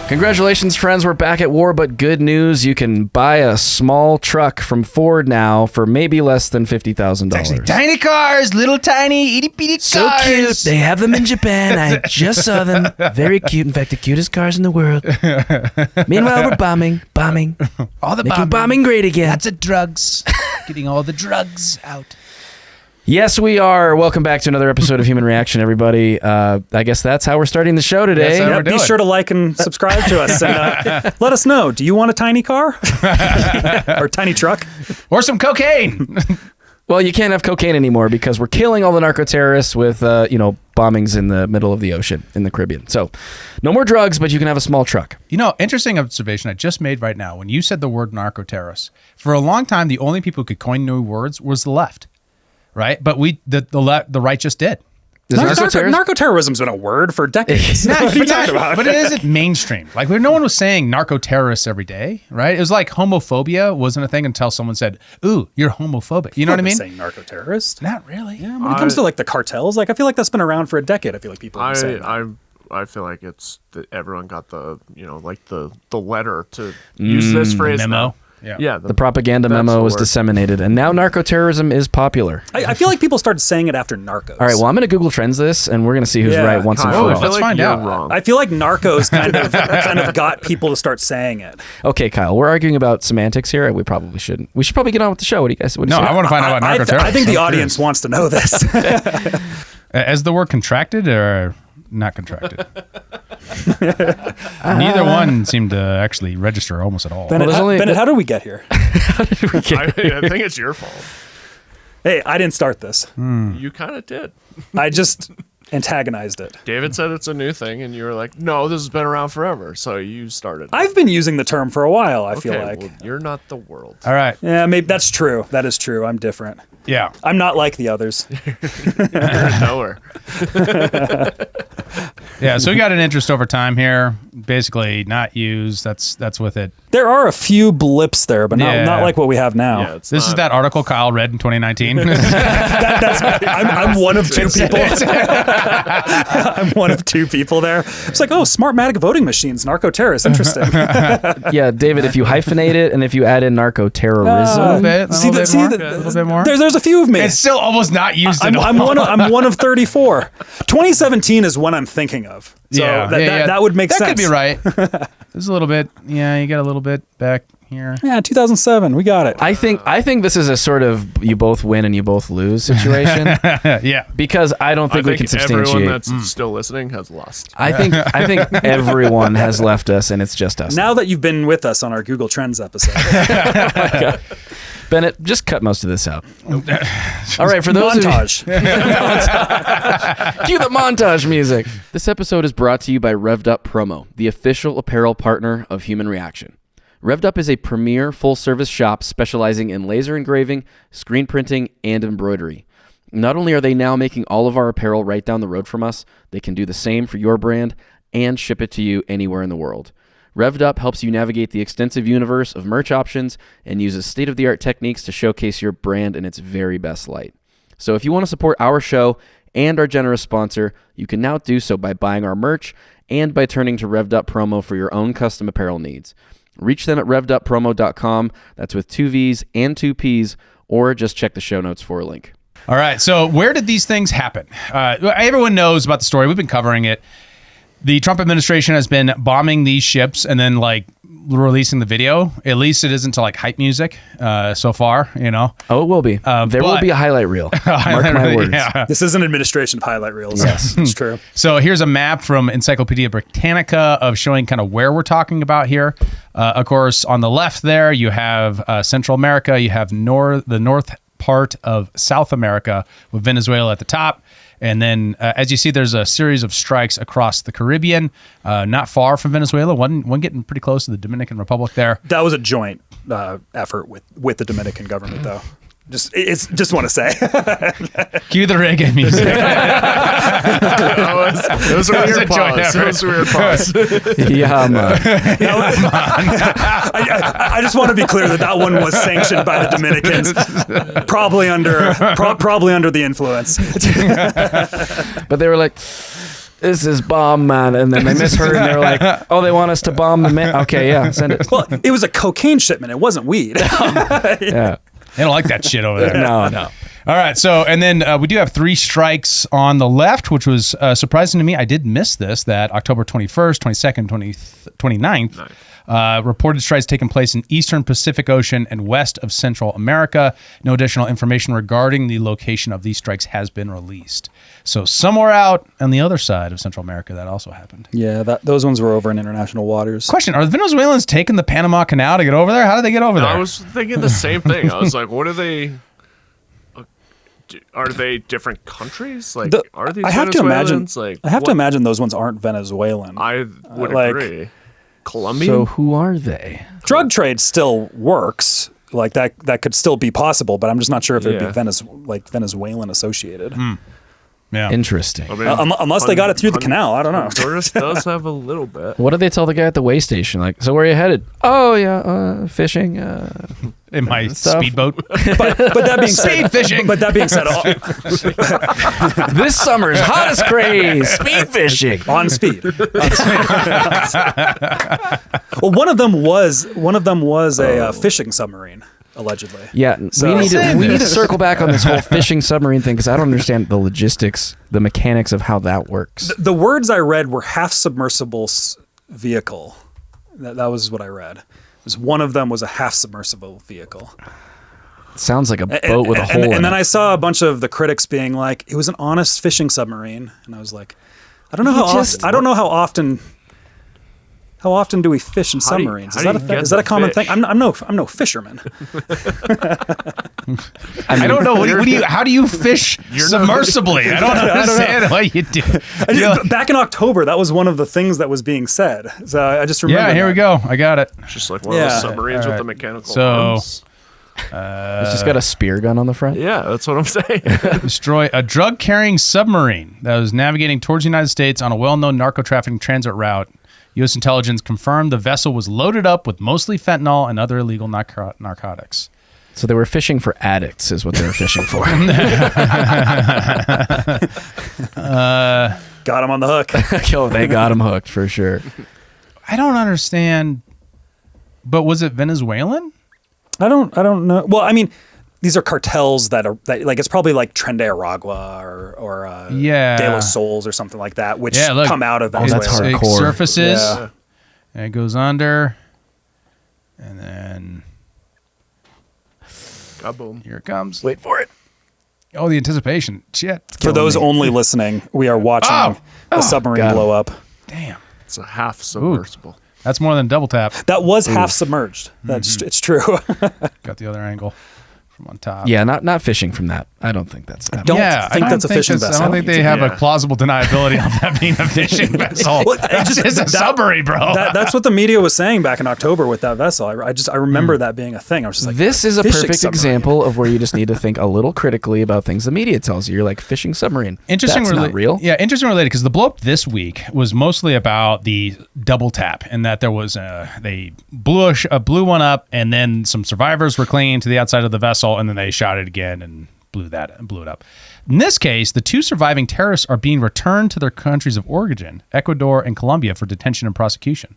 Congratulations, friends. We're back at war, but good news. You can buy a small truck from Ford now for maybe less than $50,000. Actually, tiny cars, little tiny itty-bitty cars. So cute. They have them in Japan. I just saw them. Very cute. In fact, the cutest cars in the world. Meanwhile, we're bombing. All the Making bombing great again. Lots of drugs. Getting all the drugs out. Yes, we are. Welcome back to another episode of Human Reaction, everybody. I guess that's how we're starting the show today. Yeah, be sure to like and subscribe to us. And let us know. Do you want a tiny car? Or a tiny truck? Or some cocaine. Well, you can't have cocaine anymore because we're killing all the narco-terrorists with, bombings in the middle of the ocean in the Caribbean. So no more drugs, but you can have a small truck. Interesting observation I just made right now. When you said the word narco-terrorists, for a long time, the only people who could coin new words was the left. Right, but the right just did. Narco-terrorism's been a word for decades. But it isn't mainstream. Like no one was saying narco-terrorists every day, right? It was like homophobia wasn't a thing until someone said, "Ooh, you're homophobic." You know what I mean? Saying narco-terrorist? Not really. Yeah, when it comes to like the cartels, like I feel like that's been around for a decade. I feel like people are saying that. I feel like it's that everyone got the the letter to use this phrase memo. Now. Yeah, the propaganda memo was disseminated, and now narco-terrorism is popular. I feel like people started saying it after Narcos. All right, well, I'm going to Google Trends this, and we're going to see who's right once and for all. Let's find out. Wrong. I feel like Narcos kind of got people to start saying it. Okay, Kyle, we're arguing about semantics here. We probably shouldn't. We should probably get on with the show. What do you guys say? I want to find out about narco-terrorists. I think the audience wants to know this. As the word contracted or not contracted? Neither one seemed to actually register almost at all. Bennett, how did we get here? I think it's your fault. Hey, I didn't start this. You kind of did. I just antagonized it. David said it's a new thing, and you were like, no, this has been around forever, so you started. I've been using the term for a while, I feel like. Well, you're not the world. All right. Yeah, maybe that's true. That is true. I'm different. Yeah. I'm not like the others. You're nowhere. Yeah, so we got an interest over time here. Basically, not used. That's with it. There are a few blips there, but not like what we have now. Yeah, this is that article Kyle read in 2019. I'm one of two people. I'm one of two people there. It's like, Smartmatic voting machines, narco-terrorists. Interesting. Yeah, David, if you hyphenate it and if you add in narco-terrorism. A little bit more. There's a few of me. It's still almost not used at all. I'm one of 34. 2017 is one I'm thinking of. So that would make sense. That could be right. There's a little bit. Yeah, you got a little bit back here. Yeah, 2007. We got it. I think this is a sort of you both win and you both lose situation. Yeah. Because I don't think we can substantiate. Everyone that's still listening has lost. I think everyone has left us and it's just us. Now that you've been with us on our Google Trends episode. Oh my God. Bennett, just cut most of this out. All right, for those montage. Cue the montage music. This episode is brought to you by Revved Up Promo, the official apparel partner of Human Reaction. Revved Up is a premier full-service shop specializing in laser engraving, screen printing, and embroidery. Not only are they now making all of our apparel right down the road from us, they can do the same for your brand and ship it to you anywhere in the world. Revved Up helps you navigate the extensive universe of merch options and uses state-of-the-art techniques to showcase your brand in its very best light. So if you want to support our show and our generous sponsor, you can now do so by buying our merch and by turning to Revved Up Promo for your own custom apparel needs. Reach them at revveduppromo.com. That's with 2 V's and 2 P's, or just check the show notes for a link. All right, so where did these things happen? Everyone knows about the story. We've been covering it. The Trump administration has been bombing these ships and then releasing the video. At least it isn't to hype music so far, Oh, it will be. There will be a highlight reel. Mark my words. Yeah. This is an administration of highlight reels. Yes. It's true. So here's a map from Encyclopedia Britannica of showing kind of where we're talking about here. Of course, on the left there, you have Central America. You have the north part of South America with Venezuela at the top. And then, as you see, there's a series of strikes across the Caribbean, not far from Venezuela. One getting pretty close to the Dominican Republic there. That was a joint effort with the Dominican government, though. Just want to say. Cue the reggae music. It was a weird pause. It was a weird pause. Yeah, man. I just want to be clear that one was sanctioned by the Dominicans, probably under the influence. But they were like, this is bomb, man. And then they misheard and they were like, oh, they want us to bomb the man. Okay, yeah, send it. Well, it was a cocaine shipment. It wasn't weed. Yeah. They don't like that shit over there. No. All right. So, and then we do have 3 strikes on the left, which was surprising to me. I did miss this, that October 21st, 22nd, 29th, reported strikes taking place in eastern Pacific Ocean and west of Central America. No additional information regarding the location of these strikes has been released. So somewhere out on the other side of Central America, that also happened. Yeah, those ones were over in international waters. Question, are the Venezuelans taking the Panama Canal to get over there? How did they get over there? I was thinking the same thing. I was like, what are they? Are they different countries? Like, are these I have to imagine. Venezuelans? Like, I have to imagine those ones aren't Venezuelan. I would like- agree. Colombian? So who are they? Drug trade still works. Like that could still be possible, but I'm just not sure if it would be Venezuelan associated. Yeah. Interesting. I mean, Unless they got it through the canal. I don't know. Honduras does have a little bit. What did they tell the guy at the way station? Like, so where are you headed? Oh, yeah, fishing. In my Stuff. speedboat. But that being said, Speed fishing. But that being said, This summer's hottest craze, speed fishing. on speed. Well, one of them was a fishing submarine, allegedly. Yeah, we need to circle back on this whole fishing submarine thing because I don't understand the logistics, the mechanics of how that works. The words I read were half submersible vehicle. That was what I read. One of them was a half submersible vehicle. Sounds like a boat with a hole in it. And then I saw a bunch of the critics being like, "It was an honest fishing submarine," and I was like, "I don't know how often. How often do we fish in submarines? Is that a common thing? I'm no fisherman. I don't know. How do you fish submersibly? I don't understand what you do. Back in October, that was one of the things that was being said. So I just remember. Yeah, here we go. I got it. Just like one of those submarines with the mechanical arms. It's just got a spear gun on the front. Yeah, that's what I'm saying. Destroy a drug-carrying submarine that was navigating towards the United States on a well-known narco-trafficking transit route. U.S. intelligence confirmed the vessel was loaded up with mostly fentanyl and other illegal narcotics. So they were fishing for addicts is what they were fishing for. Got him on the hook. Oh, they got him hooked for sure. I don't understand, but was it Venezuelan? I don't know. Well, I mean, these are cartels that like it's probably like Tren de Aragua or De Los Sols or something like that, which come out of Venezuela. that's hardcore. It surfaces, and it goes under, and then Kaboom. here it comes. Wait for it. Oh, the anticipation. Shit. For those only listening, we are watching a submarine blow up. Damn. It's a half submersible. That's more than double tap. That was half submerged. It's true. Got the other angle from on top. Yeah, not fishing from that. I don't think that's. I don't think that's a fishing vessel. I don't think they have a plausible deniability of that being a fishing vessel. Well, It's a submarine, bro. That's what the media was saying back in October with that vessel. I remember that being a thing. I was just like, This is a fishing perfect submarine. example of where you just need to think a little critically about things the media tells you. You're like, fishing submarine. Interesting, That's not real. Yeah, interesting related because the blow up this week was mostly about the double tap and that there was they blew one up and then some survivors were clinging to the outside of the vessel and then they shot it again and blew it up. In this case, the 2 surviving terrorists are being returned to their countries of origin, Ecuador and Colombia, for detention and prosecution.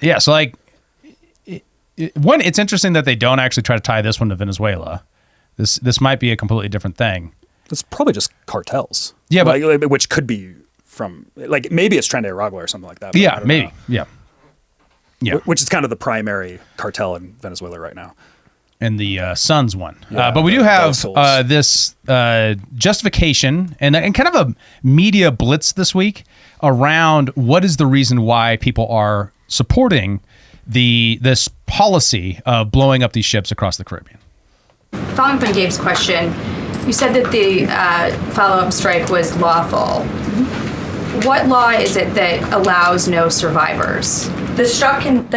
Yeah, so like, it's interesting that they don't actually try to tie this one to Venezuela. This might be a completely different thing. It's probably just cartels. Yeah, but like, which could be from like maybe it's Tren de Aragua or something like that. But I don't maybe. know. Yeah. Which is kind of the primary cartel in Venezuela right now. And the Suns one. Yeah, but we do have Souls. this justification and kind of a media blitz this week around what is the reason why people are supporting this policy of blowing up these ships across the Caribbean. Following up on Gabe's question, you said that the follow-up strike was lawful. What law is it that allows no survivors? The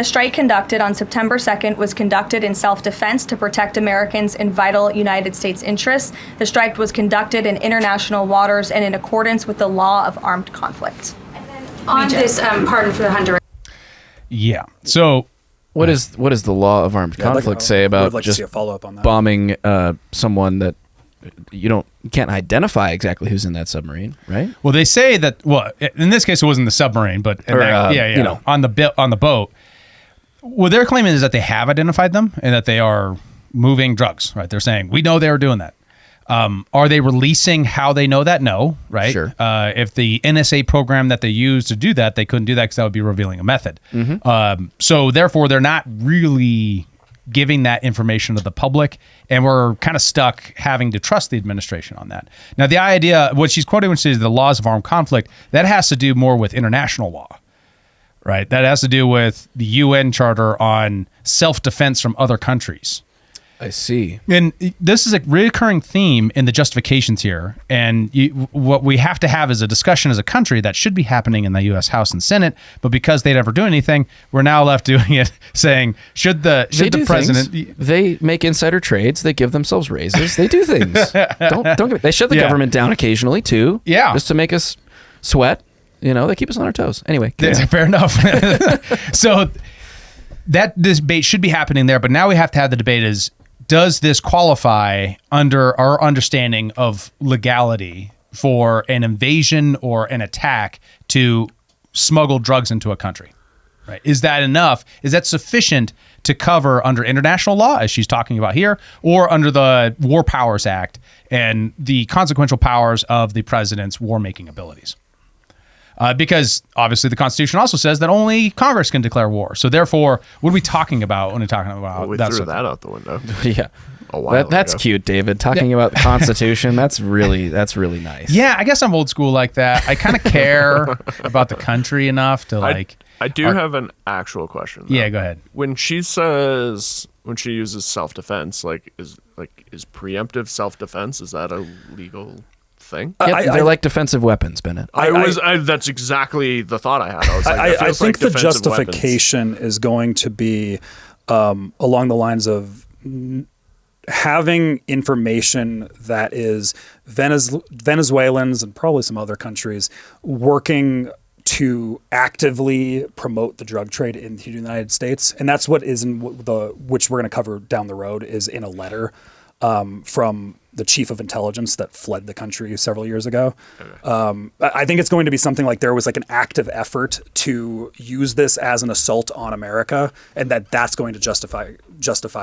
strike conducted on September 2nd was conducted in self-defense to protect Americans in vital United States interests. The strike was conducted in international waters and in accordance with the law of armed conflict. On this pardon for the Honduran. Yeah. So what does the law of armed conflict say about like just to see a follow-up on that. bombing someone that you can't identify exactly who's in that submarine, right? Well, they say that. Well, in this case, it wasn't the submarine, but on the boat. What they're claiming is that they have identified them and that they are moving drugs. Right? They're saying we know they were doing that. Are they releasing how they know that? No, right? Sure. If the NSA program that they use to do that, they couldn't do that because that would be revealing a method. So therefore, they're not really giving that information to the public, and we're kind of stuck having to trust the administration on that. Now, the idea, what she's quoting when she says the laws of armed conflict, that has to do more with international law, right? That has to do with the UN Charter on self-defense from other countries. I see. And this is a recurring theme in the justifications here. And what we have to have is a discussion as a country that should be happening in the U.S. House and Senate. But because they never do anything, we're now left doing it, saying, should the president... They make insider trades. They give themselves raises. They do things. They shut the government down occasionally, too. Yeah. Just to make us sweat. They keep us on our toes. Anyway. Fair enough. So that debate should be happening there. But now we have to have the debate is, does this qualify under our understanding of legality for an invasion or an attack to smuggle drugs into a country? Right? Is that enough? Is that sufficient to cover under international law, as she's talking about here, or under the War Powers Act and the consequential powers of the president's war-making abilities? Because obviously the Constitution also says that only Congress can declare war. So therefore, what are we talking about when we're talking about we that? Threw that out the window. Yeah. That's cute, David. Talking about the Constitution, that's really nice. Yeah, I guess I'm old school like that. I kind of care about the country enough to I do have an actual question, though. Yeah, go ahead. When she uses self-defense, is preemptive self-defense, is that a legal thing? They're like defensive weapons, Bennett. That's exactly the thought I had. I was like, I think the justification is going to be along the lines of having information that is Venezuelans and probably some other countries working to actively promote the drug trade in the United States. And that's what is in which we're going to cover down the road, is in a letter from the chief of intelligence that fled the country several years ago. I think it's going to be something like there was an active effort to use this as an assault on America, and that's going to justify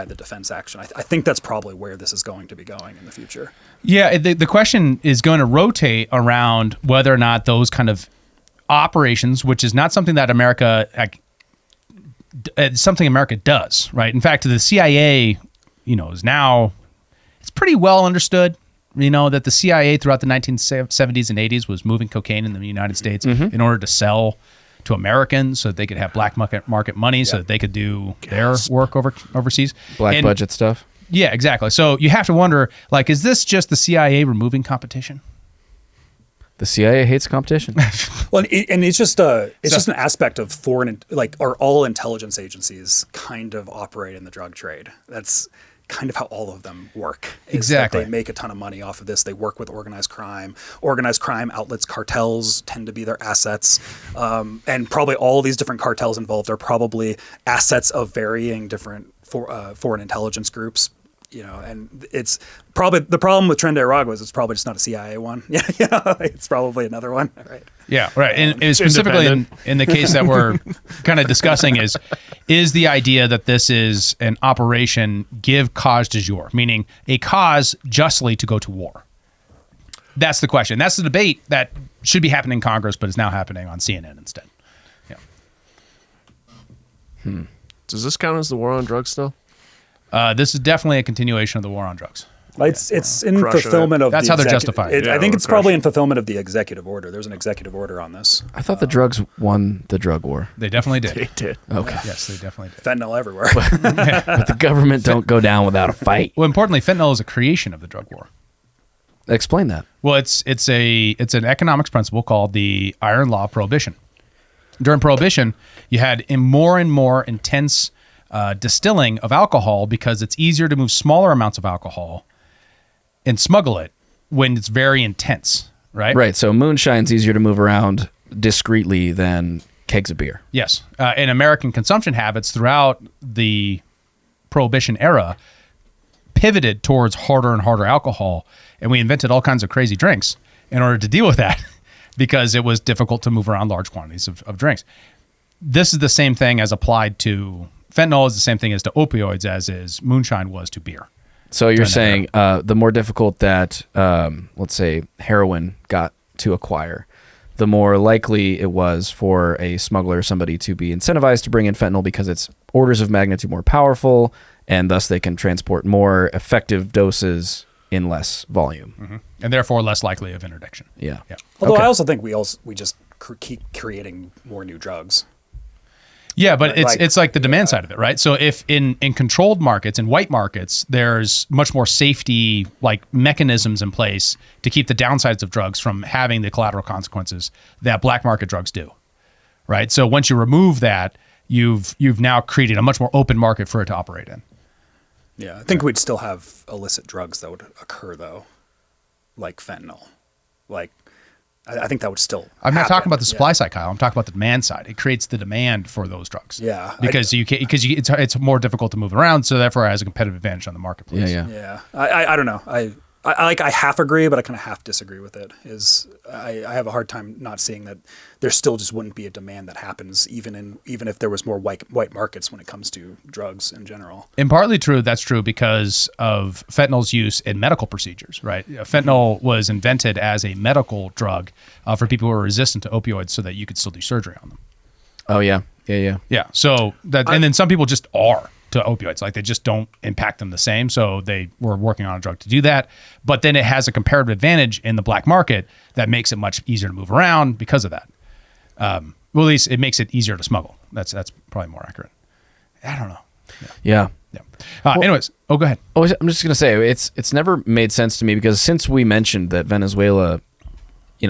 the defense action. I think that's probably where this is going to be going in the future. Yeah, the question is going to rotate around whether or not those kind of operations, which is not something that America, it's something America does, right? In fact, the CIA, is now, it's pretty well understood, that the CIA throughout the 1970s and 80s was moving cocaine in the United States in order to sell to Americans so that they could have black market money so that they could do their work overseas. Black budget stuff. Yeah, exactly. So you have to wonder, is this just the CIA removing competition? The CIA hates competition. Well, it's just an aspect of foreign, are all intelligence agencies kind of operate in the drug trade. That's kind of how all of them work. Exactly. They make a ton of money off of this. They work with organized crime. Organized crime outlets, cartels tend to be their assets. And probably all these different cartels involved are probably assets of varying different foreign intelligence groups. And it's probably the problem with Tren de Aragua is it's probably just not a CIA one. It's probably another one. Right. Yeah, right. And specifically in the case that we're kind of discussing is the idea that this is an operation give cause du jour, meaning a cause justly to go to war. That's the question. That's the debate that should be happening in Congress, but is now happening on CNN instead. Yeah. Does this count as the war on drugs still? This is definitely a continuation of the war on drugs. It's in fulfillment of. That's how they're justified. I think it's probably in fulfillment of the exgressive order. There's an executive order on this. I thought the drugs won the drug war. They definitely did. They did. Okay. Yes, they definitely did. Fentanyl everywhere. But the government don't go down without a fight. Well, importantly, fentanyl is a creation of the drug war. Explain that. Well, it's an economics principle called the iron law of prohibition. During prohibition, you had more and more intense distilling of alcohol because it's easier to move smaller amounts of alcohol and smuggle it when it's very intense, right? Right. So moonshine's easier to move around discreetly than kegs of beer. Yes. And American consumption habits throughout the prohibition era pivoted towards harder and harder alcohol, and we invented all kinds of crazy drinks in order to deal with that because it was difficult to move around large quantities of drinks. This is the same thing as applied to fentanyl, is the same thing as to opioids as is moonshine was to beer. So you're saying the more difficult that, let's say, heroin got to acquire, the more likely it was for a smuggler or somebody to be incentivized to bring in fentanyl because it's orders of magnitude more powerful, and thus they can transport more effective doses in less volume. And therefore less likely of interdiction. Yeah. Although Okay. I also think we just keep creating more new drugs. Yeah, but Like- it's like the demand side of it, right? So if in controlled markets, in white markets, there's much more safety like mechanisms in place to keep the downsides of drugs from having the collateral consequences that black market drugs do, right? So once you remove that, you've now created a much more open market for it to operate in. Yeah, I think we'd still have illicit drugs that would occur though, like fentanyl. Like, I think that would still. I'm not happen. talking about the supply side, Kyle. I'm talking about the demand side. It creates the demand for those drugs. Yeah, because it's more difficult to move around, so therefore it has a competitive advantage on the marketplace. Yeah. Yeah, I don't know. I half agree, but I kind of half disagree with it. I have a hard time not seeing that there still just wouldn't be a demand that happens even if there was more white markets when it comes to drugs in general. And partly true, that's true because of fentanyl's use in medical procedures, right? Fentanyl was invented as a medical drug for people who are resistant to opioids so that you could still do surgery on them. Oh, yeah. Yeah. Yeah. So that, and then some people just are to opioids, like they just don't impact them the same. So they were working on a drug to do that. But then it has a comparative advantage in the black market that makes it much easier to move around because of that. Well, at least it makes it easier to smuggle. That's probably more accurate. I don't know. Yeah. Anyways, go ahead. Oh, I'm just gonna say it's never made sense to me because since we mentioned that Venezuela,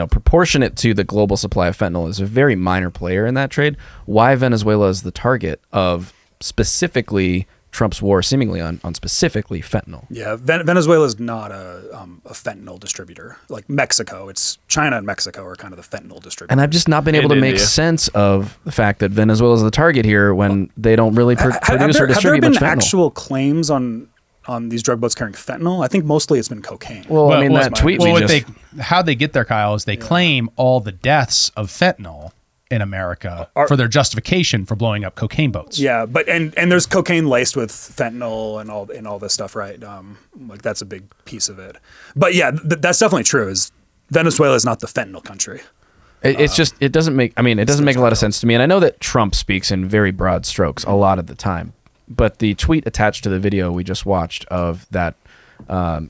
proportionate to the global supply of fentanyl, is a very minor player in that trade, why Venezuela is the target of specifically Trump's war, seemingly on specifically fentanyl. Yeah, Venezuela is not a fentanyl distributor like Mexico. It's China and Mexico are kind of the fentanyl distributors. And I've just not been able to make India. sense of the fact that Venezuela is the target here when they don't really produce or distribute have much there been fentanyl. actual claims on these drug boats carrying fentanyl? I think mostly it's been cocaine. Well, I mean, that tweet we just... how they get there, Kyle, is they claim all the deaths of fentanyl in America for their justification for blowing up cocaine boats. Yeah, but and there's cocaine laced with fentanyl and all this stuff, right? Like that's a big piece of it. But yeah, that's definitely true. Is Venezuela is not the fentanyl country. It's just it doesn't make a lot of sense to me. And I know that Trump speaks in very broad strokes a lot of the time. But the tweet attached to the video we just watched of that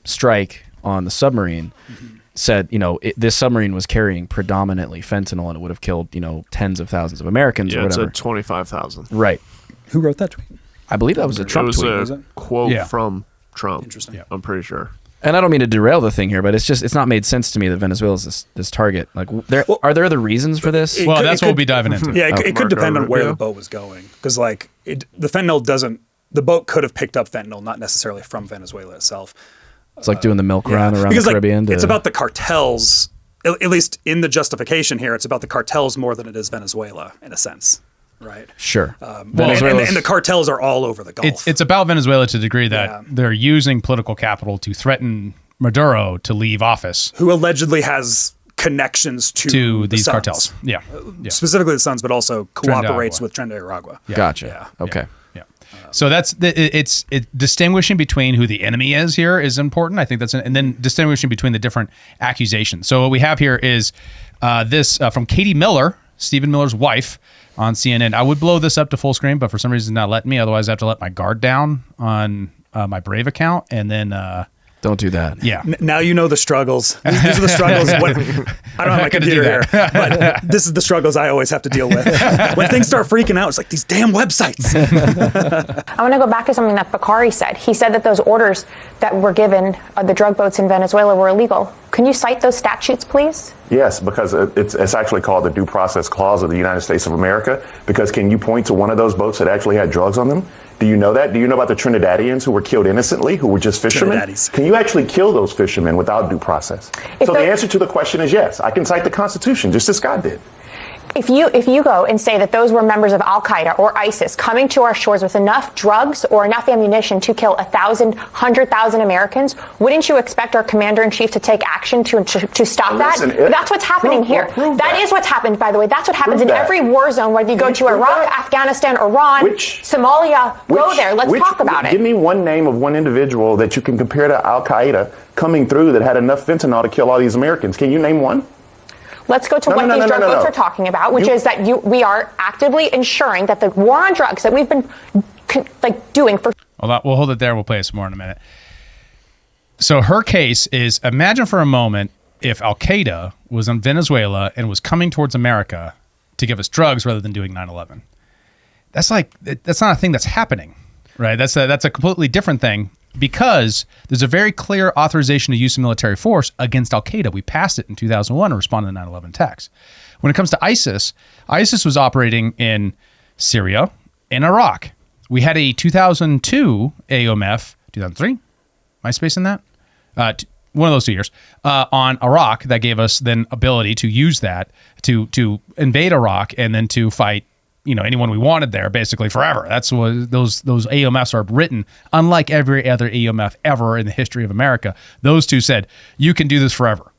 strike on the submarine said, this submarine was carrying predominantly fentanyl and it would have killed, tens of thousands of Americans or whatever. Yeah, it's 25,000. Right. Who wrote that tweet? I believe that was a Trump tweet. It was was a it? quote from Trump. Interesting. Yeah. I'm pretty sure. And I don't mean to derail the thing here, but it's not made sense to me that Venezuela is this target. Like, are there other reasons for this? It Well, could- that's it what we'll could- be diving into. Yeah, it could depend on where Marco the boat was going, because the fentanyl doesn't. The boat could have picked up fentanyl, not necessarily from Venezuela itself. It's like doing the milk run around because the Caribbean. it's about the cartels. At least in the justification here, it's about the cartels more than it is Venezuela, in a sense, right? Sure. And Venezuela's- the cartels are all over the Gulf. It's about Venezuela to the degree that Yeah. they're using political capital to threaten Maduro to leave office who allegedly has connections to the these Suns. cartels. Yeah. Specifically the Suns, but also cooperates Aragua. with Tren de Aragua. Gotcha. Yeah. Okay. Yeah. So that's it's distinguishing between who the enemy is here is important. I think and then distinguishing between the different accusations. So what we have here is this from Katie Miller, Stephen Miller's wife, on CNN. I would blow this up to full screen, but for some reason it's not letting me. Otherwise, I have to let my guard down on my Brave account, and then Does Don't do that. Yeah. Now you know the struggles. These are the struggles. I don't have my computer here, but this is the struggles I always have to deal with. When things start freaking out, it's like these damn websites. I want to go back to something that Bakari said. He said that those orders that were given, the drug boats in Venezuela, were illegal. Can you cite those statutes, please? Yes, because it's actually called the Due Process Clause of the United States of America. Because can you point to one of those boats that actually had drugs on them? Do you know that? Do you know about the Trinidadians who were killed innocently, who were just fishermen? Can you actually kill those fishermen without due process? So the answer to the question is yes. I can cite the Constitution, just as Scott did. If you go and say that those were members of Al-Qaeda or ISIS coming to our shores with enough drugs or enough ammunition to kill 100,000 Americans, wouldn't you expect our commander-in-chief to take action to stop that? That's what's happening here. That is what's happened, by the way. That's what happens in every war zone, whether you go to Iraq, Afghanistan, Iran, Somalia. Go there. Let's talk about it. Give me one name of one individual that you can compare to Al-Qaeda coming through that had enough fentanyl to kill all these Americans. Can you name one? Let's go to what these drug boats are talking about, which is that we are actively ensuring that the war on drugs that we've been doing for. We'll hold it there. We'll play it some more in a minute. So her case is, imagine for a moment if Al-Qaeda was in Venezuela and was coming towards America to give us drugs rather than doing 9/11. That's not a thing that's happening, right? That's a completely different thing. Because there's a very clear authorization to use of military force against Al-Qaeda. We passed it in 2001 to respond to the 9/11 attacks. When it comes to ISIS, ISIS was operating in Syria and Iraq. We had a 2002 AOMF, 2003, my space in that? One of those 2 years, on Iraq that gave us then ability to use that to invade Iraq and then to fight anyone we wanted there basically forever. That's what those AOMFs are written. Unlike every other AOMF ever in the history of America, those two said, you can do this forever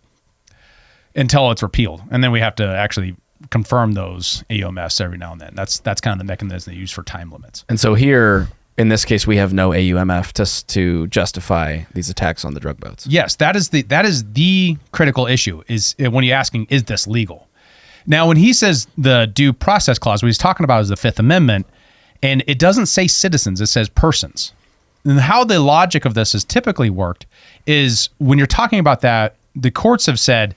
until it's repealed. And then we have to actually confirm those AOMFs every now and then. That's kind of the mechanism they use for time limits. And so here, in this case, we have no AUMF to justify these attacks on the drug boats. Yes, that is the critical issue is when you're asking, is this legal? Now, when he says the due process clause, what he's talking about is the Fifth Amendment, and it doesn't say citizens, it says persons. And how the logic of this has typically worked is when you're talking about that, the courts have said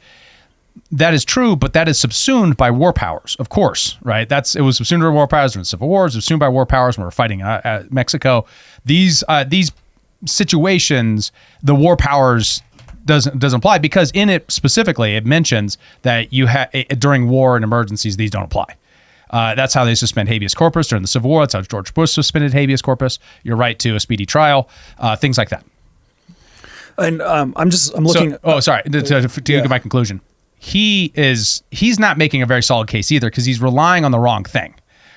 that is true, but that is subsumed by war powers, of course, right? It was subsumed by war powers during civil wars, subsumed by war powers when we were fighting Mexico. These situations, the war powers doesn't apply because in it specifically it mentions that during war and emergencies these don't apply. That's how they suspend habeas corpus during the Civil War. That's how George Bush suspended habeas corpus. Your right to a speedy trial, things like that. And I'm looking. Sorry. To get my conclusion, he's not making a very solid case either because he's relying on the wrong thing,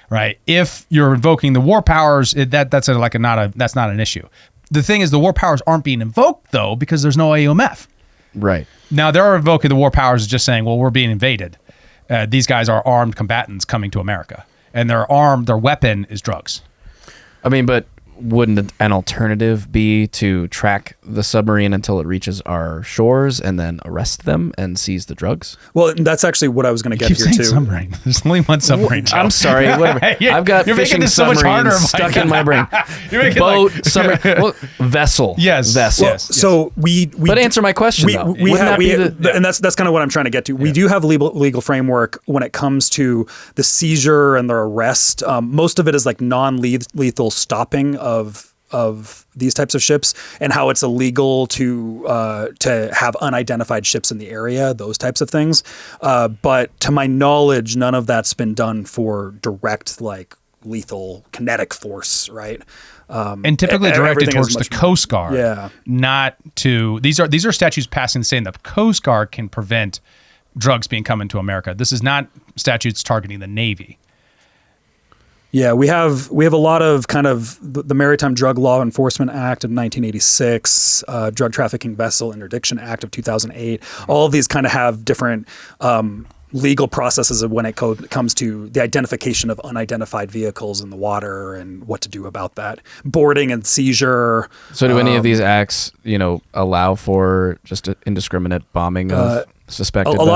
right? If you're invoking the war powers, that's not an issue. The thing is, the war powers aren't being invoked, though, because there's no AOMF. Right. Now, they're invoking the war powers as just saying, well, we're being invaded. These guys are armed combatants coming to America. And their weapon is drugs. I mean, but wouldn't an alternative be to track the submarine until it reaches our shores and then arrest them and seize the drugs? Well, that's actually what I was going to get here too. Submarine. There's only one submarine. I'm sorry. Whatever. I've got fishing submarines stuck in my brain. Boat, submarine, vessel. Yes. Vessel. Well, so we. But answer my question though. And that's kind of what I'm trying to get to. We do have legal framework when it comes to the seizure and the arrest. Most of it is like non-lethal stopping of these types of ships and how it's illegal to have unidentified ships in the area, those types of things. But to my knowledge, none of that's been done for direct, lethal kinetic force, right? And typically directed towards the Coast Guard. Yeah. Not to these are statutes passing saying the Coast Guard can prevent drugs being coming to America. This is not statutes targeting the Navy. Yeah, we have a lot of kind of the Maritime Drug Law Enforcement Act of 1986, Drug Trafficking Vessel Interdiction Act of 2008. All of these kind of have different legal processes of when it comes to the identification of unidentified vehicles in the water and what to do about that. Boarding and seizure. So do any of these acts, allow for just indiscriminate bombing of suspected vessels?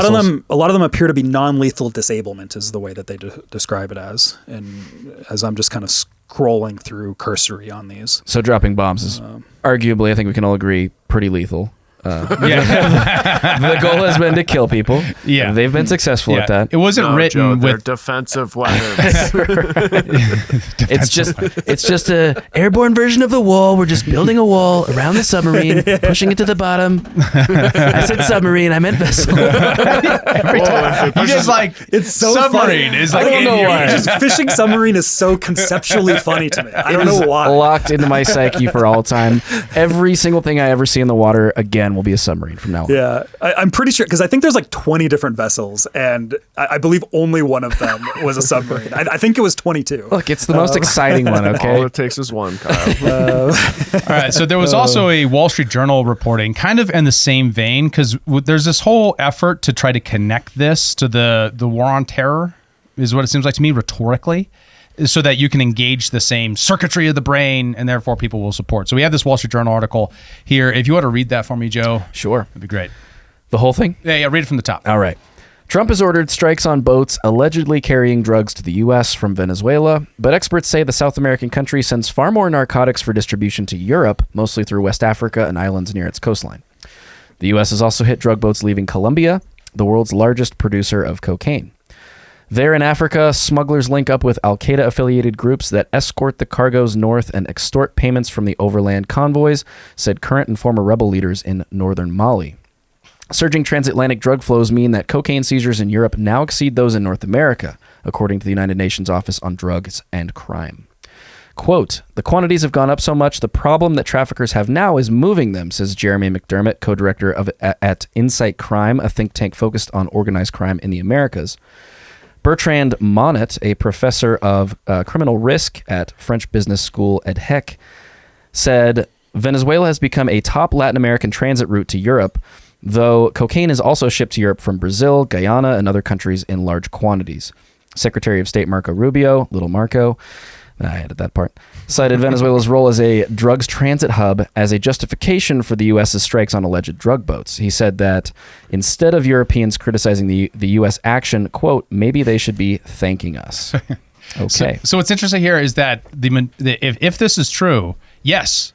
A lot of them appear to be non-lethal disablement is the way that they describe it as. And as I'm just kind of scrolling through cursory on these. So dropping bombs is arguably, I think we can all agree, pretty lethal. The goal has been to kill people. Yeah, they've been successful at that. It wasn't written Joe, with defensive weapons. It's just a airborne version of the wall. We're just building a wall around the submarine, pushing it to the bottom. I said submarine, I meant vessel. Every time. You just like It's so submarine funny. is like I don't in know your- why. Just fishing submarine is so conceptually funny to me. I don't know why. Locked into my psyche for all time. Every single thing I ever see in the water again will be a submarine from now on. Yeah, I'm pretty sure, because I think there's like 20 different vessels, and I believe only one of them was a submarine. I think it was 22. Look, it's the most exciting one, All okay? it takes is one, Kyle. All right, so there was also a Wall Street Journal reporting, kind of in the same vein, because there's this whole effort to try to connect this to the war on terror, is what it seems like to me rhetorically, so that you can engage the same circuitry of the brain, and therefore people will support. So we have this Wall Street Journal article here. If you want to read that for me, Joe, Sure. that'd be great. The whole thing? Yeah, read it from the top. All right. Trump has ordered strikes on boats allegedly carrying drugs to the U.S. from Venezuela, but experts say the South American country sends far more narcotics for distribution to Europe, mostly through West Africa and islands near its coastline. The U.S. has also hit drug boats leaving Colombia, the world's largest producer of cocaine. There in Africa, smugglers link up with al-Qaeda-affiliated groups that escort the cargoes north and extort payments from the overland convoys, said current and former rebel leaders in northern Mali. Surging transatlantic drug flows mean that cocaine seizures in Europe now exceed those in North America, according to the United Nations Office on Drugs and Crime. Quote, the quantities have gone up so much, the problem that traffickers have now is moving them, says Jeremy McDermott, co-director of at Insight Crime, a think tank focused on organized crime in the Americas. Bertrand Monnet, a professor of criminal risk at French business school EDHEC, said Venezuela has become a top Latin American transit route to Europe, though cocaine is also shipped to Europe from Brazil, Guyana, and other countries in large quantities. Secretary of State Marco Rubio, Little Marco, I added that part, cited Venezuela's role as a drugs transit hub as a justification for the U.S.'s strikes on alleged drug boats. He said that instead of Europeans criticizing the U.S. action, quote, maybe they should be thanking us. Okay. So what's interesting here is that if this is true, yes,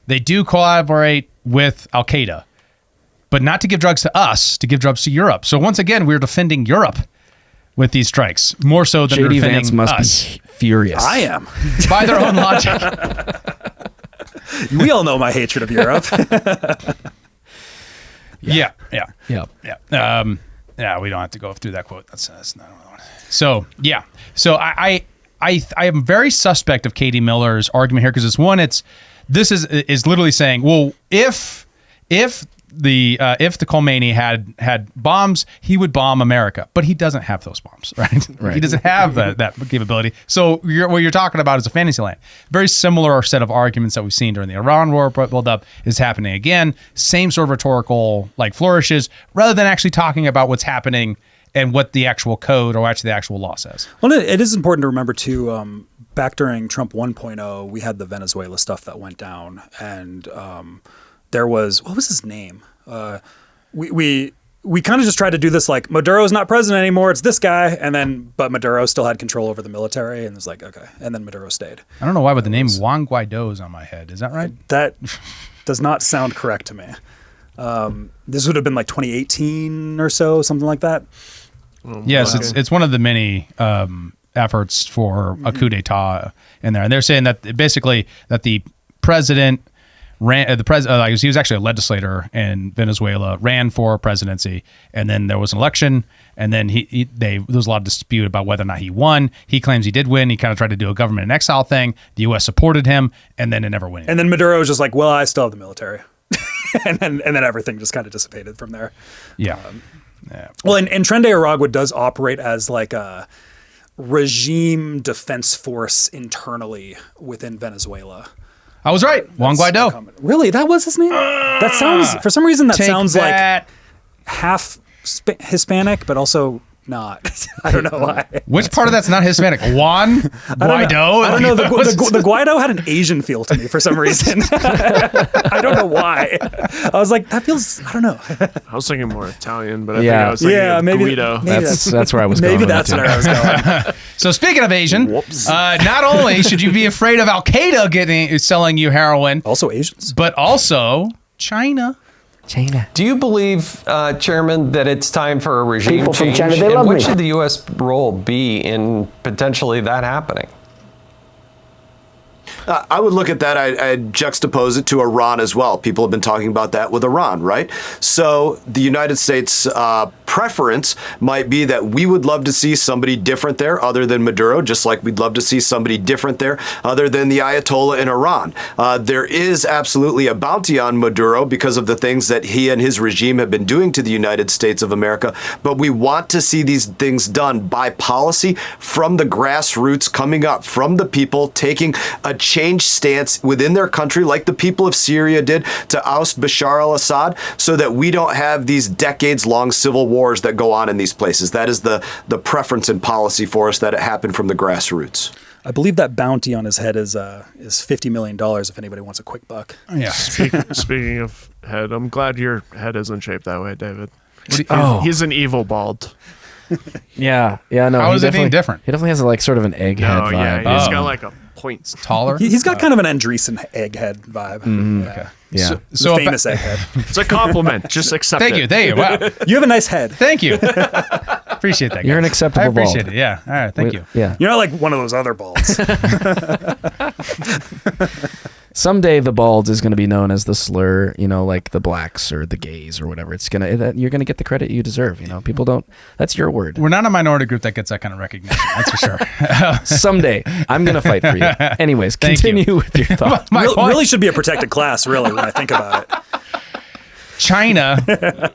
they do collaborate with al-Qaeda, but not to give drugs to us, to give drugs to Europe. So once again, we're defending Europe with these strikes, more so than J.D. defending Vance must us. be furious. I am. By their own logic. We all know my hatred of Europe. Yeah. Yeah. Yeah, we don't have to go through that quote. That's not one. So, yeah. So I am very suspect of Katie Miller's argument here, because this is literally saying, well, if the Khomeini had bombs, he would bomb America, but he doesn't have those bombs, right? He doesn't have that capability. So what you're talking about is a fantasy land. Very similar set of arguments that we've seen during the Iran war buildup is happening again. Same sort of rhetorical flourishes, rather than actually talking about what's happening and what the actual code or actually the actual law says. Well, it is important to remember too. Back during Trump 1.0, we had the Venezuela stuff that went down, and there was, what was his name? We kind of just tried to do this like, Maduro's not president anymore, it's this guy, but Maduro still had control over the military, and it was like, okay, and then Maduro stayed. I don't know why, but the name Juan Guaido is on my head. Is that right? That does not sound correct to me. This would have been like 2018 or so, something like that. Yes, it's one of the many efforts for a coup d'etat in there, and they're saying that basically that the president ran he was actually a legislator in Venezuela, ran for presidency, and then there was an election, and then there was a lot of dispute about whether or not he won. He claims he did win. He kind of tried to do a government in exile thing. The U.S. supported him, and then it never went. And then Maduro was just like, well, I still have the military. and then everything just kind of dissipated from there. Yeah. Well, and Tren de Aragua does operate as like a regime defense force internally within Venezuela. I was right. Juan Guaido. Really? That was his name? That sounds, for some reason, that sounds like half Hispanic, but also not. I don't know why. Which part of that's not Hispanic? Juan Guaido? I don't know. The Guaido had an Asian feel to me for some reason. I don't know why. I was like, that feels, I don't know. I was thinking more Italian, but I think I was thinking of maybe, Guido. Maybe that's where I was going. Maybe that's where I was going. So speaking of Asian, not only should you be afraid of Al Qaeda selling you heroin, also Asians, but also China. Do you believe, Chairman, that it's time for a regime People from change? China, they And love what me. should the U.S. role be in potentially that happening? I would look at that. I'd juxtapose it to Iran as well. People have been talking about that with Iran, right? So the United States preference might be that we would love to see somebody different there other than Maduro, just like we'd love to see somebody different there other than the Ayatollah in Iran. There is absolutely a bounty on Maduro because of the things that he and his regime have been doing to the United States of America. But we want to see these things done by policy from the grassroots, coming up from the people, taking a change stance within their country like the people of Syria did to oust Bashar al-Assad, so that we don't have these decades-long civil wars that go on in these places. That is the preference and policy for us, that it happened from the grassroots. I believe that bounty on his head is $50 million if anybody wants a quick buck. Yeah. Speaking of head, I'm glad your head isn't shaped that way, David. He's an evil bald. Yeah, no. How is it any different? He definitely has like sort of an egghead vibe. Yeah, he's got like a point. Taller? He's got kind of an Andreessen egghead vibe. Okay. Yeah. So famous egghead. It's a compliment. Just accept it. Thank you. Wow. You have a nice head. Thank you. Appreciate that, guys. You're an acceptable I appreciate bald. it. Yeah. All right. Thank you. Yeah. You're not like one of those other balds. Someday the bald is going to be known as the slur, like the blacks or the gays or whatever. You're going to get the credit you deserve. People don't. That's your word. We're not a minority group that gets that kind of recognition. That's for sure. Someday I'm going to fight for you. Anyways, continue with your thought. Really should be a protected class, really, when I think about it. China.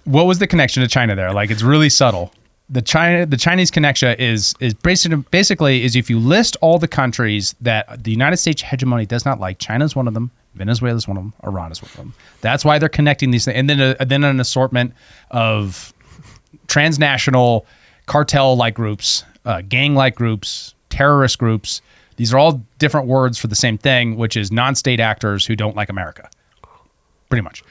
What was the connection to China there? Like, it's really subtle. The Chinese connection is basically if you list all the countries that the United States hegemony does not like, China's one of them, Venezuela is one of them, Iran is one of them. That's why they're connecting these things, and then an assortment of transnational cartel-like groups, gang-like groups, terrorist groups. These are all different words for the same thing, which is non-state actors who don't like America. Pretty much.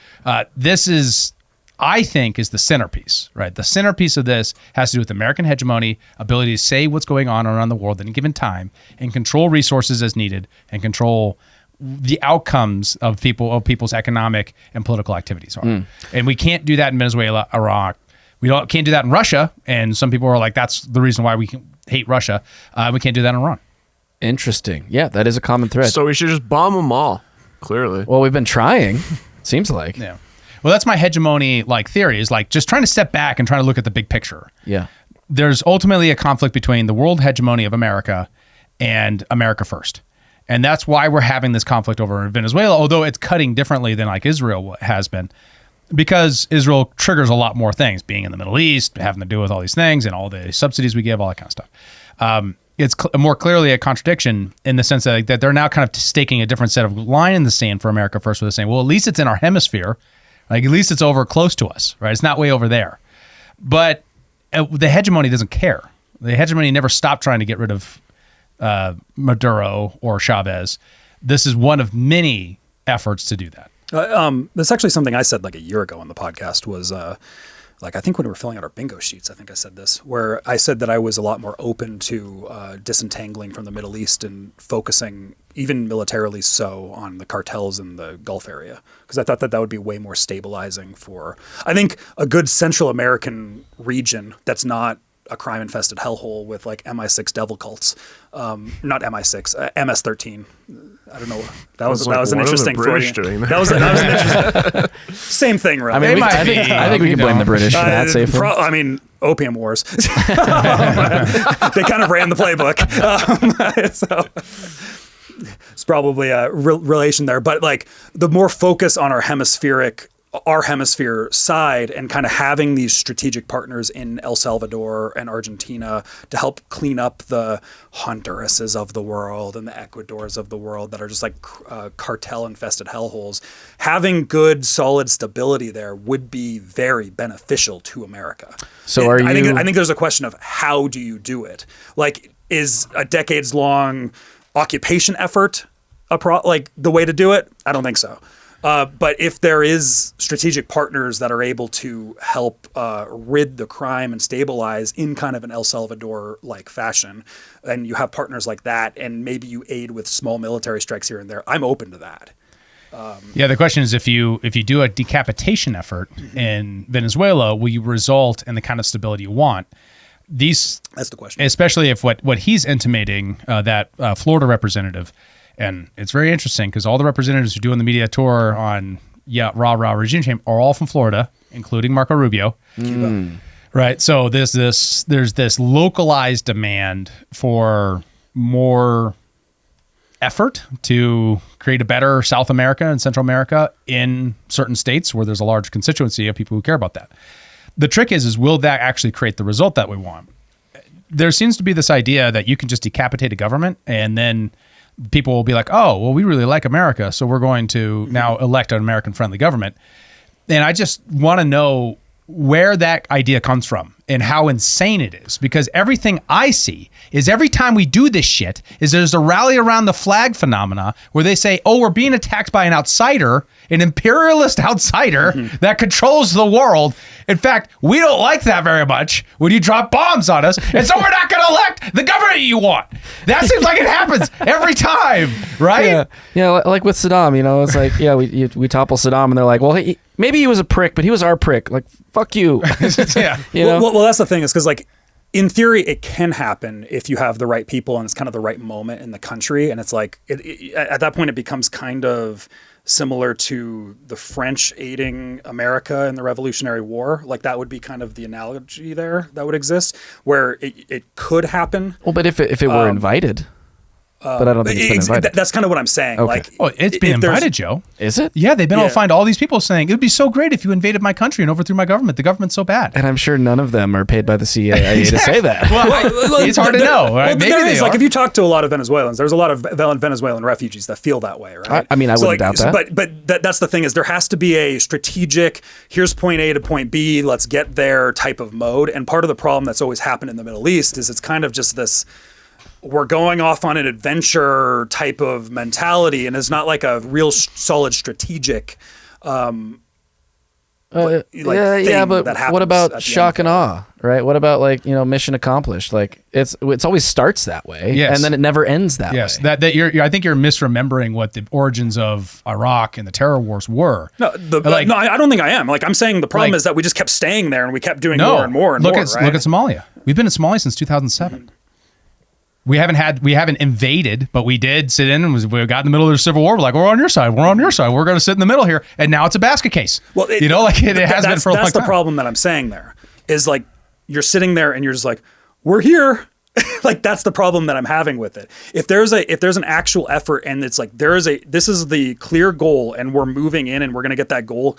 This is, I think, is the centerpiece, right? The centerpiece of this has to do with American hegemony, ability to say what's going on around the world at any given time, and control resources as needed, and control the outcomes of people's economic and political activities are. And we can't do that in Venezuela, Iraq. Can't do that in Russia. And some people are like, that's the reason why we hate Russia. We can't do that in Iran. Interesting. Yeah, that is a common thread. So we should just bomb them all, clearly. Well, we've been trying, seems like. Yeah. Well, that's my hegemony theory, is just trying to step back and trying to look at the big picture. Yeah. There's ultimately a conflict between the world hegemony of America and America first. And that's why we're having this conflict over in Venezuela, although it's cutting differently than like Israel has been, because Israel triggers a lot more things, being in the Middle East, having to do with all these things and all the subsidies we give, all that kind of stuff. It's more clearly a contradiction in the sense that they're now kind of staking a different set of line in the sand for America first, with saying, well, at least it's in our hemisphere. Like, at least it's over close to us, right? It's not way over there. But the hegemony doesn't care. The hegemony never stopped trying to get rid of Maduro or Chavez. This is one of many efforts to do that. That's actually something I said like a year ago on the podcast was I think when we were filling out our bingo sheets, I think I said this, where I said that I was a lot more open to disentangling from the Middle East and focusing, even militarily so, on the cartels in the Gulf area. Because I thought that would be way more stabilizing for, I think, a good Central American region that's not a crime-infested hellhole with like MI6 devil cults. Not MI6, MS-13. I don't know. That was an interesting British doing that was an interesting. Same thing, really. I mean, I think we can blame the British for that safely. Opium Wars. They kind of ran the playbook. So it's probably a relation there. But like the more focus on our hemispheric our hemisphere side and kind of having these strategic partners in El Salvador and Argentina to help clean up the Hondurases of the world and the Ecuadors of the world that are just like cartel infested hellholes. Having good, solid stability there would be very beneficial to America. So I think there's a question of how do you do it? Like, is a decades long occupation effort like the way to do it? I don't think so. But if there is strategic partners that are able to help rid the crime and stabilize in kind of an El Salvador-like fashion, and you have partners like that, and maybe you aid with small military strikes here and there, I'm open to that. The question is, if you do a decapitation effort in Venezuela, will you result in the kind of stability you want? That's the question. Especially if what he's intimating, that Florida representative. And it's very interesting because all the representatives who are doing the media tour on rah regime change are all from Florida, including Marco Rubio. Cuba. Right. So there's this localized demand for more effort to create a better South America and Central America in certain states where there's a large constituency of people who care about that. The trick is will that actually create the result that we want? There seems to be this idea that you can just decapitate a government and then people will be like, oh, well, we really like America, so we're going to now elect an American-friendly government. And I just want to know where that idea comes from and how insane it is. Because everything I see is every time we do this shit is there's a rally around the flag phenomena where they say, oh, we're being attacked by an outsider, an imperialist outsider that controls the world. In fact, we don't like that very much when you drop bombs on us, and so we're not going to elect the government you want. That seems like it happens every time, right? Yeah, like with Saddam, it's like, we topple Saddam, and they're like, well, maybe he was a prick, but he was our prick. Like, fuck you. Yeah. Well, that's the thing is because, like, in theory, it can happen if you have the right people and it's kind of the right moment in the country. And it's like, at that point, it becomes kind of similar to the French aiding America in the Revolutionary War. Like, that would be kind of the analogy there that would exist, where it could happen. Well, but if it were invited... but I don't think it's been invited. That's kind of what I'm saying. Okay. Like, it's been invited, Joe. Is it? Yeah, they've been able to find all these people saying, it would be so great if you invaded my country and overthrew my government. The government's so bad. And I'm sure none of them are paid by the CIA to say that. Well, it's hard to know. Right? Maybe they are. Like, if you talk to a lot of Venezuelans, there's a lot of Venezuelan refugees that feel that way, right? I wouldn't doubt that. But that's the thing is there has to be a strategic, here's point A to point B, let's get there type of mode. And part of the problem that's always happened in the Middle East is it's kind of just this, we're going off on an adventure type of mentality, and it's not like a real solid strategitic thing but that happens what about at the shock end. and awe, right? What about, like, mission accomplished? Like, it's always starts that way, yes. and then it never ends that way. Yes, that I think you're misremembering what the origins of Iraq and the terror wars were. No, I don't think I am. Like, I'm saying the problem is that we just kept staying there and we kept doing more and more and look more. Look at Somalia. We've been in Somalia since 2007. Mm-hmm. We haven't invaded, but we did sit in and we got in the middle of the Civil War. We're like, we're on your side. We're on your side. We're going to sit in the middle here. And now it's a basket case. Well, it has been for a long time. That's the problem that I'm saying there is, like, you're sitting there and you're just like, we're here. Like, that's the problem that I'm having with it. If there's an actual effort and it's like, this is the clear goal and we're moving in and we're going to get that goal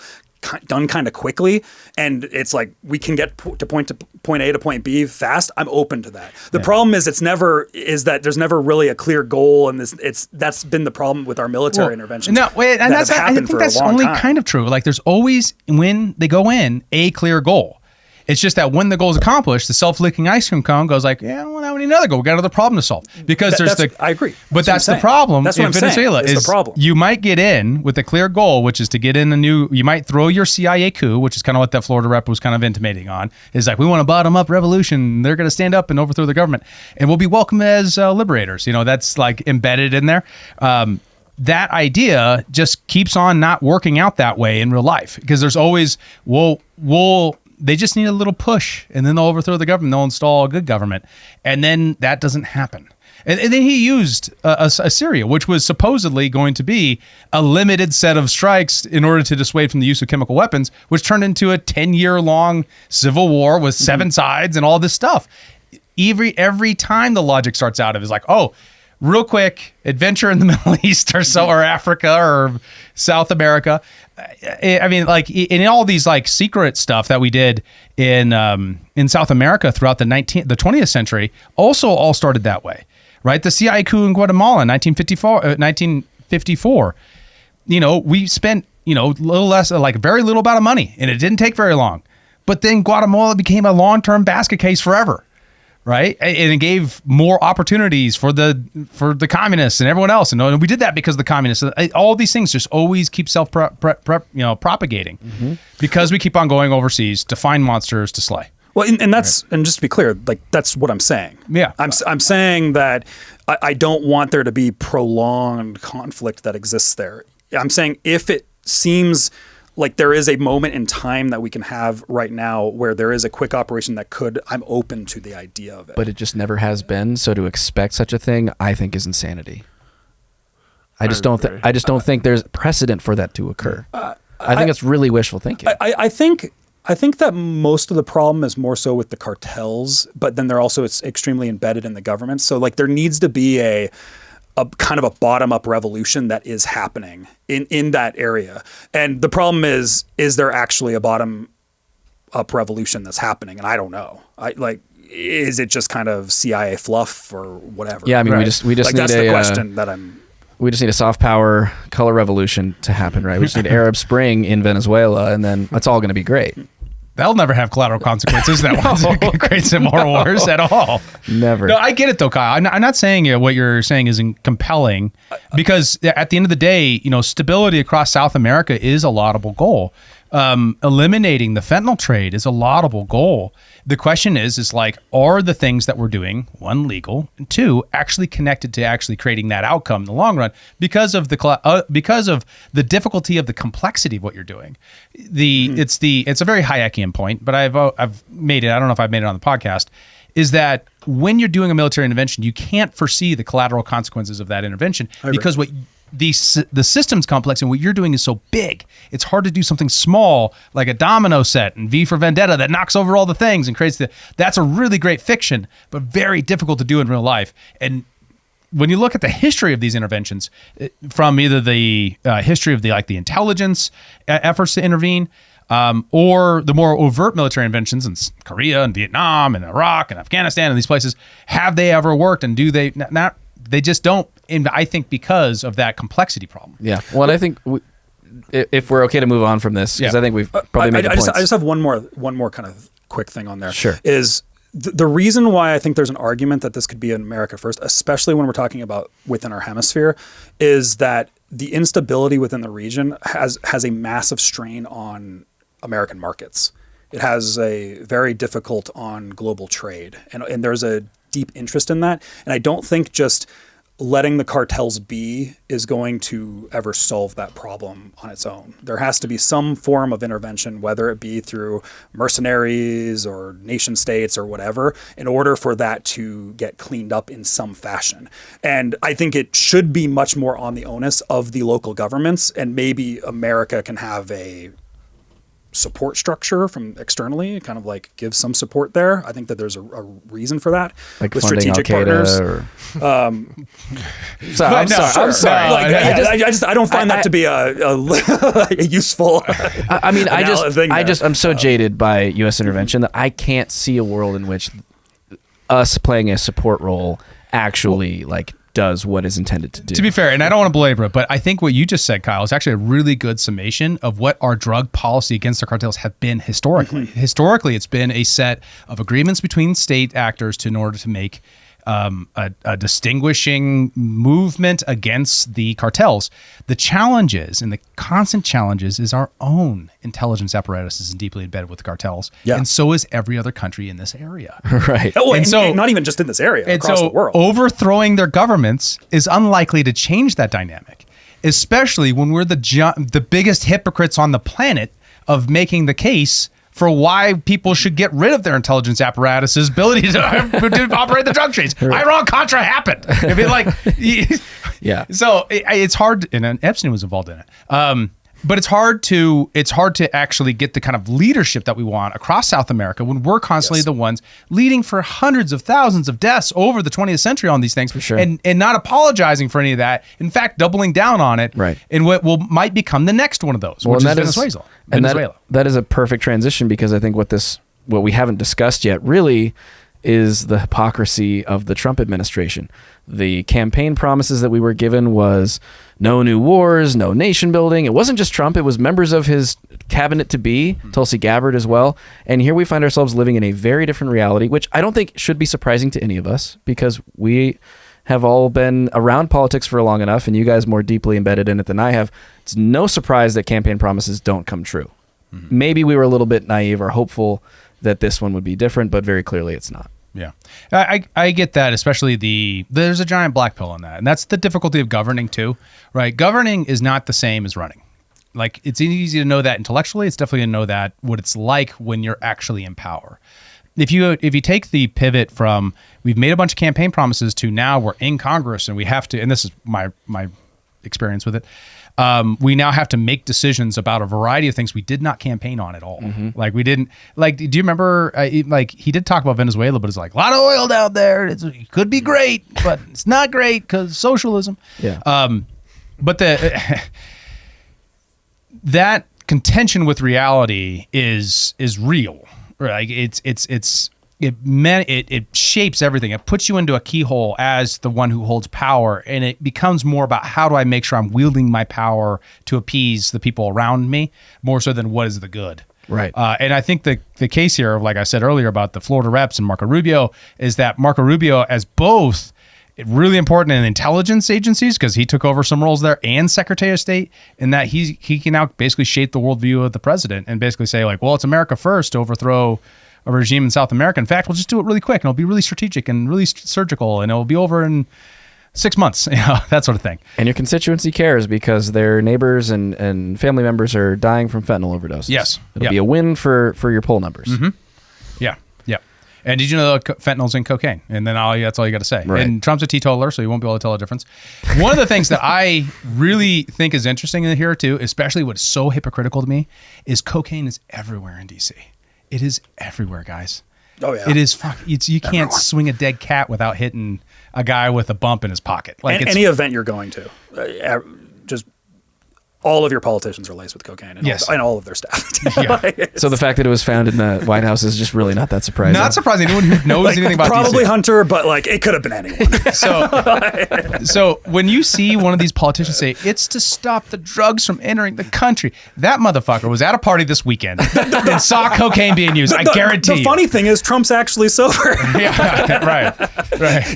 done kind of quickly, and it's like we can get to point A to point B fast, I'm open to that. The problem is that there's never really a clear goal, and that's been the problem with our military interventions. No, wait, and I think that's only kind of true. Like, there's always, when they go in, a clear goal. It's just that when the goal is accomplished, the self-licking ice cream cone goes like, yeah, well, now we need another goal. We got another problem to solve. Because I agree. But that's the problem. That's what I'm Venezuela saying. Is the problem. You might get in with a clear goal, which is to get in you might throw your CIA coup, which is kind of what that Florida rep was kind of intimating on, is like, we want a bottom-up revolution. They're going to stand up and overthrow the government. And we'll be welcome as liberators. That's like embedded in there. That idea just keeps on not working out that way in real life, because there's always, they just need a little push, and then they'll overthrow the government. They'll install a good government, and then that doesn't happen. And then he used Syria, which was supposedly going to be a limited set of strikes in order to dissuade from the use of chemical weapons, which turned into a 10-year-long civil war with 7 sides and all this stuff. Every time the logic starts out of is like, oh, real quick, adventure in the Middle East or Africa or South America. I mean, like in all these like secret stuff that we did in South America throughout the 20th century, also all started that way, right? The CIA coup in Guatemala in 1954. We spent little less, like very little amount of money, and it didn't take very long. But then Guatemala became a long-term basket case forever. Right, and it gave more opportunities for the communists and everyone else, and we did that because of the communists. All these things just always keep propagating because we keep on going overseas to find monsters to slay. Well, and that's and just to be clear, like that's what I'm saying. Yeah, I'm saying that I don't want there to be prolonged conflict that exists there. I'm saying if it seems like there is a moment in time that we can have right now where there is a quick operation I'm open to the idea of it. But it just never has been. So to expect such a thing, I think is insanity. I just don't think there's precedent for that to occur. I think it's really wishful thinking. I think that most of the problem is more so with the cartels, but then it's extremely embedded in the government. So like there needs to be a kind of a bottom-up revolution that is happening in that area. And the problem is there actually a bottom-up revolution that's happening? And I don't know. Is it just kind of CIA fluff or whatever? Yeah, I mean, right? we just need that's the question that I'm... We just need a soft power color revolution to happen, right? We just need Arab Spring in Venezuela, and then it's all going to be great. That'll never have collateral consequences. That one creates more wars at all. Never. No, I get it though, Kyle. I'm not saying what you're saying isn't compelling, because at the end of the day, stability across South America is a laudable goal. Eliminating the fentanyl trade is a laudable goal. The question is like, are the things that we're doing, one, legal, and two, actually connected to actually creating that outcome in the long run because of the difficulty of the complexity of what you're doing. It's a very Hayekian point, but I've made it. I don't know if I've made it on the podcast. Is that when you're doing a military intervention, you can't foresee the collateral consequences of that intervention because the system's complex, and what you're doing is so big. It's hard to do something small like a domino set and V for Vendetta that knocks over all the things and creates that's a really great fiction, but very difficult to do in real life. And when you look at the history of these interventions, from either the history of the intelligence efforts to intervene, or the more overt military interventions in Korea and Vietnam and Iraq and Afghanistan and these places, have they ever worked, and do they not? They just don't, and I think because of that complexity problem. Yeah. Well, and I think if we're okay to move on from this, because I think we've probably made the points. I just have one more kind of quick thing on there. Sure. Is the reason why I think there's an argument that this could be in America first, especially when we're talking about within our hemisphere, is that the instability within the region has a massive strain on American markets. It has a very difficult on global trade, and there's a deep interest in that. And I don't think just letting the cartels be is going to ever solve that problem on its own. There has to be some form of intervention, whether it be through mercenaries or nation states or whatever, in order for that to get cleaned up in some fashion. And I think it should be much more on the onus of the local governments, and maybe America can have a support structure from externally, kind of like give some support there. I think that there's a reason for that, like with funding strategic Al-Qaeda partners. I'm sorry. I don't find that to be a useful. I'm so jaded by U.S. intervention that I can't see a world in which us playing a support role actually does what is intended to do. To be fair, and I don't want to belabor it, but I think what you just said, Kyle, is actually a really good summation of what our drug policy against the cartels have been historically. Mm-hmm. Historically, it's been a set of agreements between state actors in order to make a distinguishing movement against the cartels. The challenges and the constant challenges is our own intelligence apparatus is deeply embedded with the cartels, and so is every other country in this area. Right. And so not even just in this area, across the world. Overthrowing their governments is unlikely to change that dynamic, especially when we're the biggest hypocrites on the planet of making the case for why people should get rid of their intelligence apparatus's ability to operate the drug trades. Right. Iran-Contra happened. I mean, So it's hard, and Epstein was involved in it. But it's hard to actually get the kind of leadership that we want across South America when we're constantly the ones leading for hundreds of thousands of deaths over the 20th century on these things, for sure. and not apologizing for any of that. In fact, doubling down on it, right? In what might become the next one of those, which is Venezuela. That is a perfect transition, because I think what we haven't discussed yet really is the hypocrisy of the Trump administration. The campaign promises that we were given was no new wars, no nation building. It wasn't just Trump, it was members of his cabinet to be, Tulsi Gabbard as well. And here we find ourselves living in a very different reality, which I don't think should be surprising to any of us, because we have all been around politics for long enough, and you guys more deeply embedded in it than I have. It's no surprise that campaign promises don't come true. Maybe we were a little bit naive or hopeful that this one would be different, but very clearly it's not. Yeah, I get that, especially there's a giant black pill on that. And that's the difficulty of governing too, right? Governing is not the same as running. Like, it's easy to know that intellectually. It's definitely to know that what it's like when you're actually in power. If you take the pivot from we've made a bunch of campaign promises to now we're in Congress and we have to, and this is my experience with it, we now have to make decisions about a variety of things we did not campaign on at all. Like, we didn't, like, do you remember, he did talk about Venezuela, but it's like, a lot of oil down there. It could be great, but it's not great because socialism. Yeah. But that contention with reality is real. Right? It shapes everything. It puts you into a keyhole as the one who holds power, and it becomes more about how do I make sure I'm wielding my power to appease the people around me more so than what is the good. Right. And I think the case here, like I said earlier about the Florida reps and Marco Rubio, is that Marco Rubio, as both really important in intelligence agencies, because he took over some roles there, and Secretary of State, in that he can now basically shape the worldview of the president and basically say, like, well, it's America first to overthrow a regime in South America. In fact, we'll just do it really quick, and it'll be really strategic and really surgical, and it'll be over in 6 months, that sort of thing. And your constituency cares because their neighbors and family members are dying from fentanyl overdoses. Yes. It'll be a win for your poll numbers. Yeah. And did you know that fentanyl's in cocaine? And then that's all you got to say. Right. And Trump's a teetotaler, so you won't be able to tell the difference. One of the things that I really think is interesting in here too, especially what's so hypocritical to me, is cocaine is everywhere in D.C. It is everywhere, guys. Oh yeah, it is. You can't swing a dead cat without hitting a guy with a bump in his pocket. Like, any event you're going to, just all of your politicians are laced with cocaine, and, and all of their staff. So the fact that it was found in the White House is just really not that surprising. Not surprising. Anyone who knows anything about probably DC. Hunter, but like it could have been anyone. So when you see one of these politicians say it's to stop the drugs from entering the country, that motherfucker was at a party this weekend and saw cocaine being used. I guarantee. The funny thing is, Trump's actually sober. Right.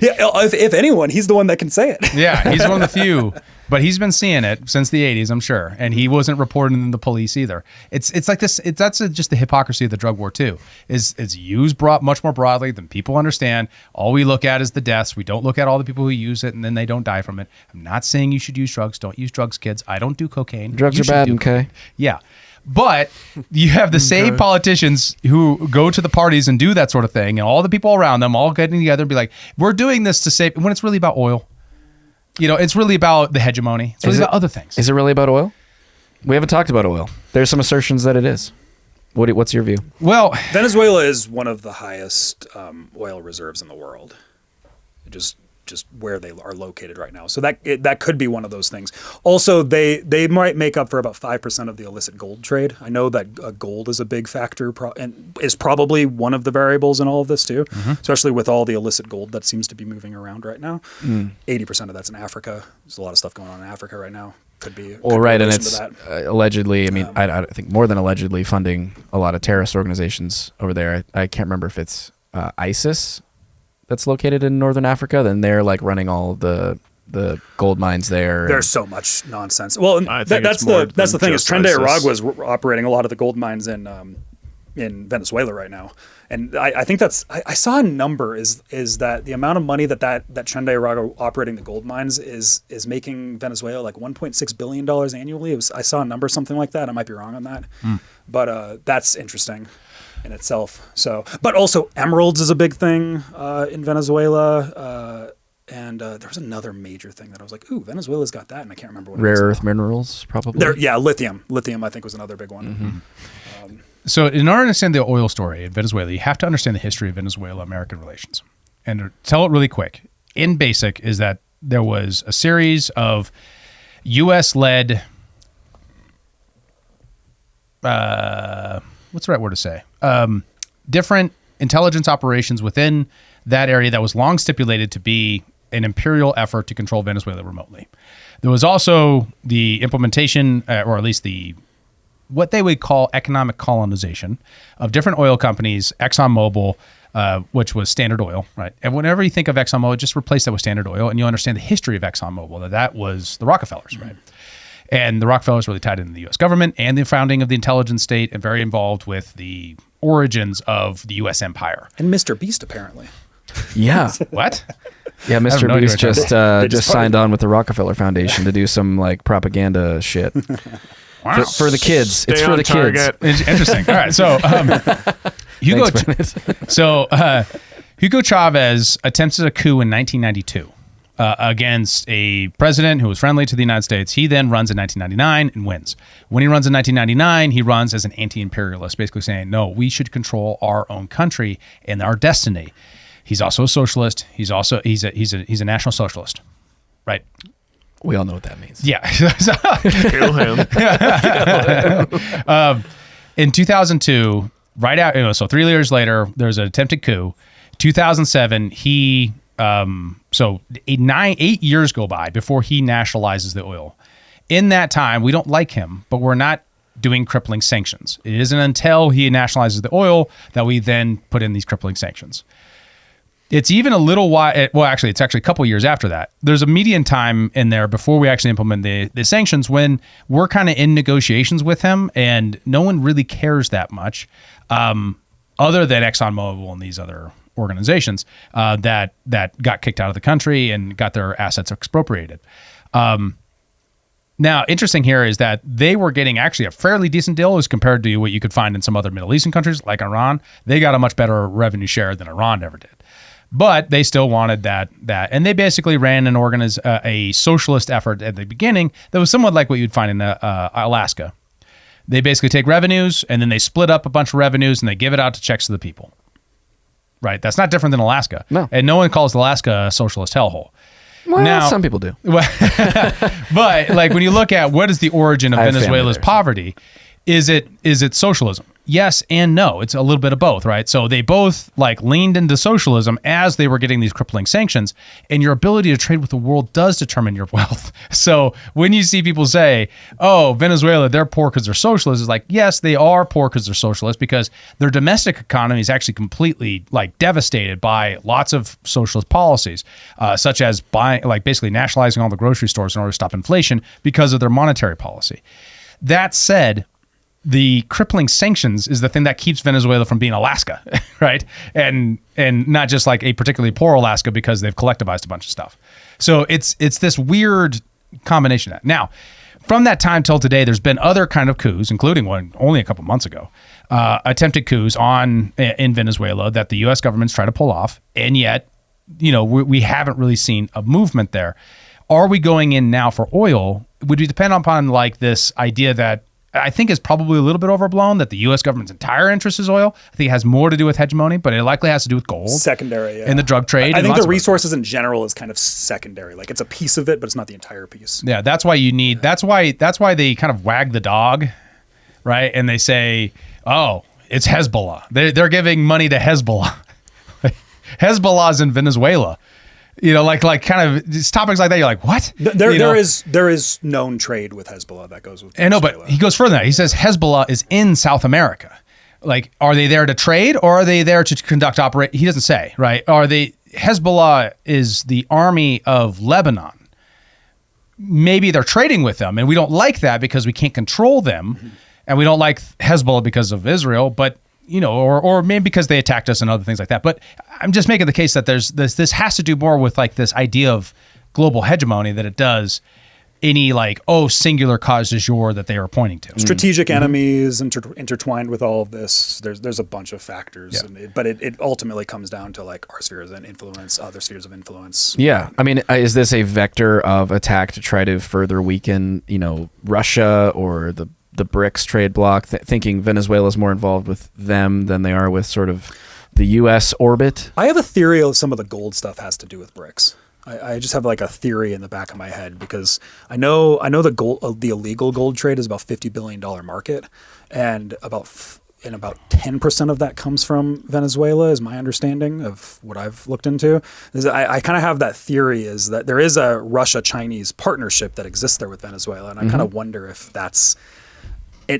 Yeah, if anyone, he's the one that can say it. Yeah, he's one of the few. But he's been seeing it since the 80s, I'm sure. And he wasn't reporting to the police either. It's like this. That's just the hypocrisy of the drug war, too. It's used much more broadly than people understand. All we look at is the deaths. We don't look at all the people who use it and then they don't die from it. I'm not saying you should use drugs. Don't use drugs, kids. I don't do cocaine. Drugs are bad, okay? Yeah. But you have the same politicians who go to the parties and do that sort of thing, and all the people around them all getting together and be like, we're doing this to save, when it's really about oil. It's really about the hegemony. It's really about other things. Is it really about oil? We haven't talked about oil. There's some assertions that it is. What's your view? Well, Venezuela is one of the highest oil reserves in the world. Just where they are located right now. So that could be one of those things. Also, they might make up for about 5% of the illicit gold trade. I know that gold is a big factor and is probably one of the variables in all of this too, especially with all the illicit gold that seems to be moving around right now. 80% of that's in Africa. There's a lot of stuff going on in Africa right now. Could be. Right, and it's allegedly, I mean, I think more than allegedly funding a lot of terrorist organizations over there. I can't remember if it's ISIS that's located in northern Africa. Then they're like running all the gold mines there. There's so much nonsense. Well, that's the thing is Tren de Aragua is operating a lot of the gold mines in Venezuela right now, and I think I saw a number is that the amount of money that Tren de Aragua operating the gold mines is making Venezuela like $1.6 billion annually. I saw a number something like that. I might be wrong on that, but that's interesting in itself. So, but also emeralds is a big thing in Venezuela. And there was another major thing that I was like, ooh, Venezuela's got that, and I can't remember what Rare it was. earth minerals, probably. Lithium. Lithium, I think, was another big one. So in order to understand the oil story in Venezuela, you have to understand the history of Venezuela-American relations. And to tell it really quick, in basic, is that there was a series of U.S.-led, what's the right word to say? Different intelligence operations within that area that was long stipulated to be an imperial effort to control Venezuela remotely. There was also the implementation, or at least what they would call economic colonization of different oil companies, ExxonMobil, which was Standard Oil, right? And whenever you think of ExxonMobil, just replace that with Standard Oil, and you'll understand the history of ExxonMobil, that was the Rockefellers, right? And the Rockefellers really tied into the U.S. government and the founding of the intelligence state, and very involved with the origins of the U.S. empire. And Mr. Beast, apparently. Yeah. What? Yeah, Mr. Beast just signed on with the Rockefeller Foundation to do some like propaganda shit. Wow. For the kids. Stay it's for on the target. kids. Interesting. All right. So Hugo Chavez attempted a coup in 1992 against a president who was friendly to the United States. He then runs in 1999 and wins. When he runs in 1999, he runs as an anti-imperialist, basically saying, no, we should control our own country and our destiny. He's also a socialist. He's a national socialist, right? We all know what that means. Yeah. Kill him. In 2002, right out, so 3 years later, there's an attempted coup. 2007, 8 years go by before he nationalizes the oil. In that time, we don't like him, but we're not doing crippling sanctions. It isn't until he nationalizes the oil that we then put in these crippling sanctions. It's even a little while, well, actually, it's actually a couple years after that. There's a median time in there before we actually implement the sanctions when we're kind of in negotiations with him and no one really cares that much, other than ExxonMobil and these other organizations that got kicked out of the country and got their assets expropriated. Now, interesting here is that they were getting actually a fairly decent deal as compared to what you could find in some other Middle Eastern countries like Iran. They got a much better revenue share than Iran ever did. But they still wanted that, and they basically ran a socialist effort at the beginning that was somewhat like what you'd find in Alaska. They basically take revenues and then they split up a bunch of revenues and they give it out to checks to the people. Right? That's not different than Alaska. No. And no one calls Alaska a socialist hellhole. Well, now, some people do. But like when you look at what is the origin of Venezuela's poverty, is it socialism? Yes and no. It's a little bit of both, right? So they both like leaned into socialism as they were getting these crippling sanctions, and your ability to trade with the world does determine your wealth. So when you see people say, oh, Venezuela, they're poor because they're socialists, it's like, yes, they are poor because they're socialists because their domestic economy is actually completely like devastated by lots of socialist policies, such as basically nationalizing all the grocery stores in order to stop inflation because of their monetary policy. That said, the crippling sanctions is the thing that keeps Venezuela from being Alaska, right? And not just like a particularly poor Alaska because they've collectivized a bunch of stuff. So it's this weird combination of that. Now, from that time till today, there's been other kind of coups, including one only a couple months ago, attempted coups in Venezuela that the U.S. government's trying to pull off, and yet, we haven't really seen a movement there. Are we going in now for oil? Would we depend upon like this idea that I think is probably a little bit overblown, that the U.S. government's entire interest is oil? I think it has more to do with hegemony, but it likely has to do with gold. Secondary, yeah. And the drug trade. I think the resources in general is kind of secondary. Like it's a piece of it, but it's not the entire piece. Yeah, that's why that's why they kind of wag the dog, right? And they say, oh, it's Hezbollah. They're giving money to Hezbollah. Hezbollah's in Venezuela. Like kind of topics like that. You're like, what? There is known trade with Hezbollah that goes with Venezuela. I know, but he goes further than that. He says Hezbollah is in South America. Like, are they there to trade or are they there to conduct operation? He doesn't say, right? Hezbollah is the army of Lebanon. Maybe they're trading with them and we don't like that because we can't control them. Mm-hmm. And we don't like Hezbollah because of Israel, but or maybe because they attacked us and other things like that. But I'm just making the case that this has to do more with like this idea of global hegemony than it does any like singular cause du jour that they are pointing to. Strategic enemies intertwined with all of this. There's a bunch of factors, but it ultimately comes down to like our spheres of influence, other spheres of influence. Yeah, I mean, is this a vector of attack to try to further weaken, Russia or the BRICS trade bloc, thinking Venezuela is more involved with them than they are with sort of the U.S. orbit? I have a theory of some of the gold stuff has to do with BRICS. I just have like a theory in the back of my head because I know the illegal gold trade is about $50 billion market, and about 10% of that comes from Venezuela, is my understanding of what I've looked into. I kind of have that theory is that there is a Russia-Chinese partnership that exists there with Venezuela, and I kind of wonder if that's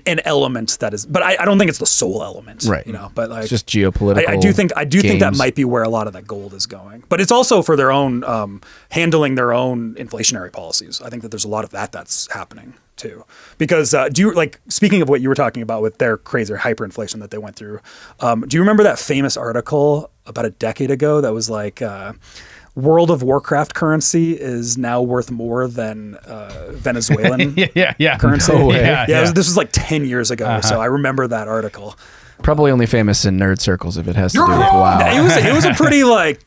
an element that is, but I don't think it's the sole element, right? But like, it's just geopolitical. I do think that might be where a lot of that gold is going, but it's also for their own handling their own inflationary policies. I think that there's a lot of that's happening too, because speaking of what you were talking about with their crazy hyperinflation that they went through, do you remember that famous article about a decade ago that was like, World of Warcraft currency is now worth more than Venezuelan currency. No way. This was like 10 years ago, so I remember that article. Probably only famous in nerd circles if it has to do with WoW. It was a pretty like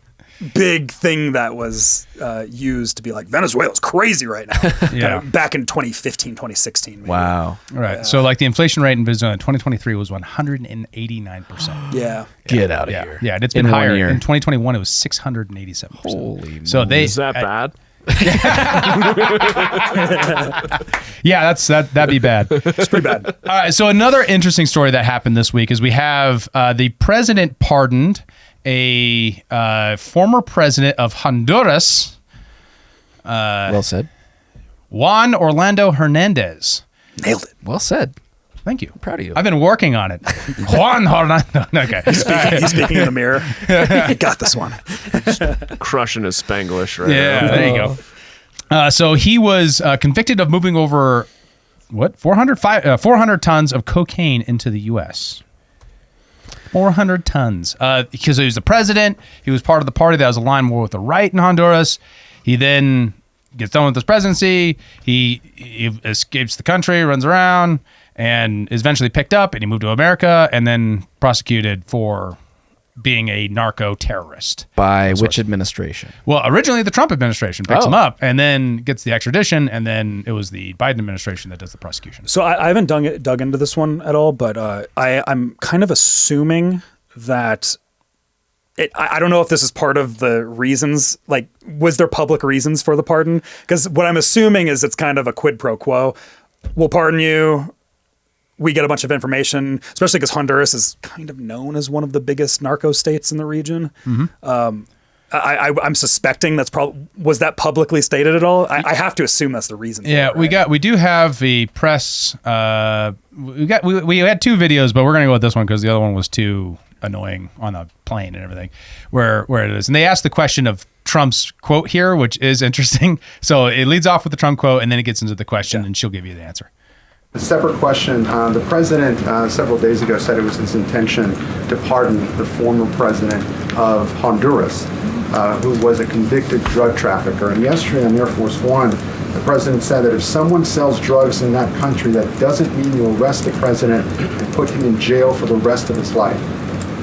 big thing that was used to be like, Venezuela's crazy right now. Back in 2015, 2016. Maybe. Wow. Right. Yeah. So like the inflation rate in Venezuela in 2023 was 189%. Yeah. Get out of here. Yeah. And it's been higher. In 2021, it was 687%. Holy so is that bad? That'd be bad. It's pretty bad. All right. So another interesting story that happened this week is we have the president pardoned a former president of Honduras. Well said. Juan Orlando Hernandez. Nailed it. Well said. Thank you. I'm proud of you. I've been working on it. Juan Orlando. Okay. He's speaking in the mirror. You got this one. Crushing his Spanglish right now. there you go. So he was convicted of moving over 400 tons of cocaine into the U.S. 400 tons. Because he was the president. He was part of the party that was aligned more with the right in Honduras. He then gets done with his presidency. He escapes the country, runs around, and is eventually picked up, and he moved to America and then prosecuted for being a narco terrorist. By which administration? Well, originally the Trump administration picks him up and then gets the extradition, and then it was the Biden administration that does the prosecution. So I haven't dug into this one at all, but I'm kind of assuming that I don't know if this is part of the reasons, like, was there public reasons for the pardon? Because what I'm assuming is it's kind of a quid pro quo. We'll pardon you. We get a bunch of information, especially because Honduras is kind of known as one of the biggest narco states in the region. Mm-hmm. I'm suspecting that's probably, was that publicly stated at all? I have to assume that's the reason. Yeah, for it, right? we do have the press. We had two videos, but we're gonna go with this one because the other one was too annoying on the plane and everything, where it is. And they asked the question of Trump's quote here, which is interesting. So it leads off with the Trump quote, and then it gets into the question, and she'll give you the answer. A separate question. The president several days ago said it was his intention to pardon the former president of Honduras, who was a convicted drug trafficker. And yesterday on Air Force One, the president said that if someone sells drugs in that country, that doesn't mean you arrest the president and put him in jail for the rest of his life.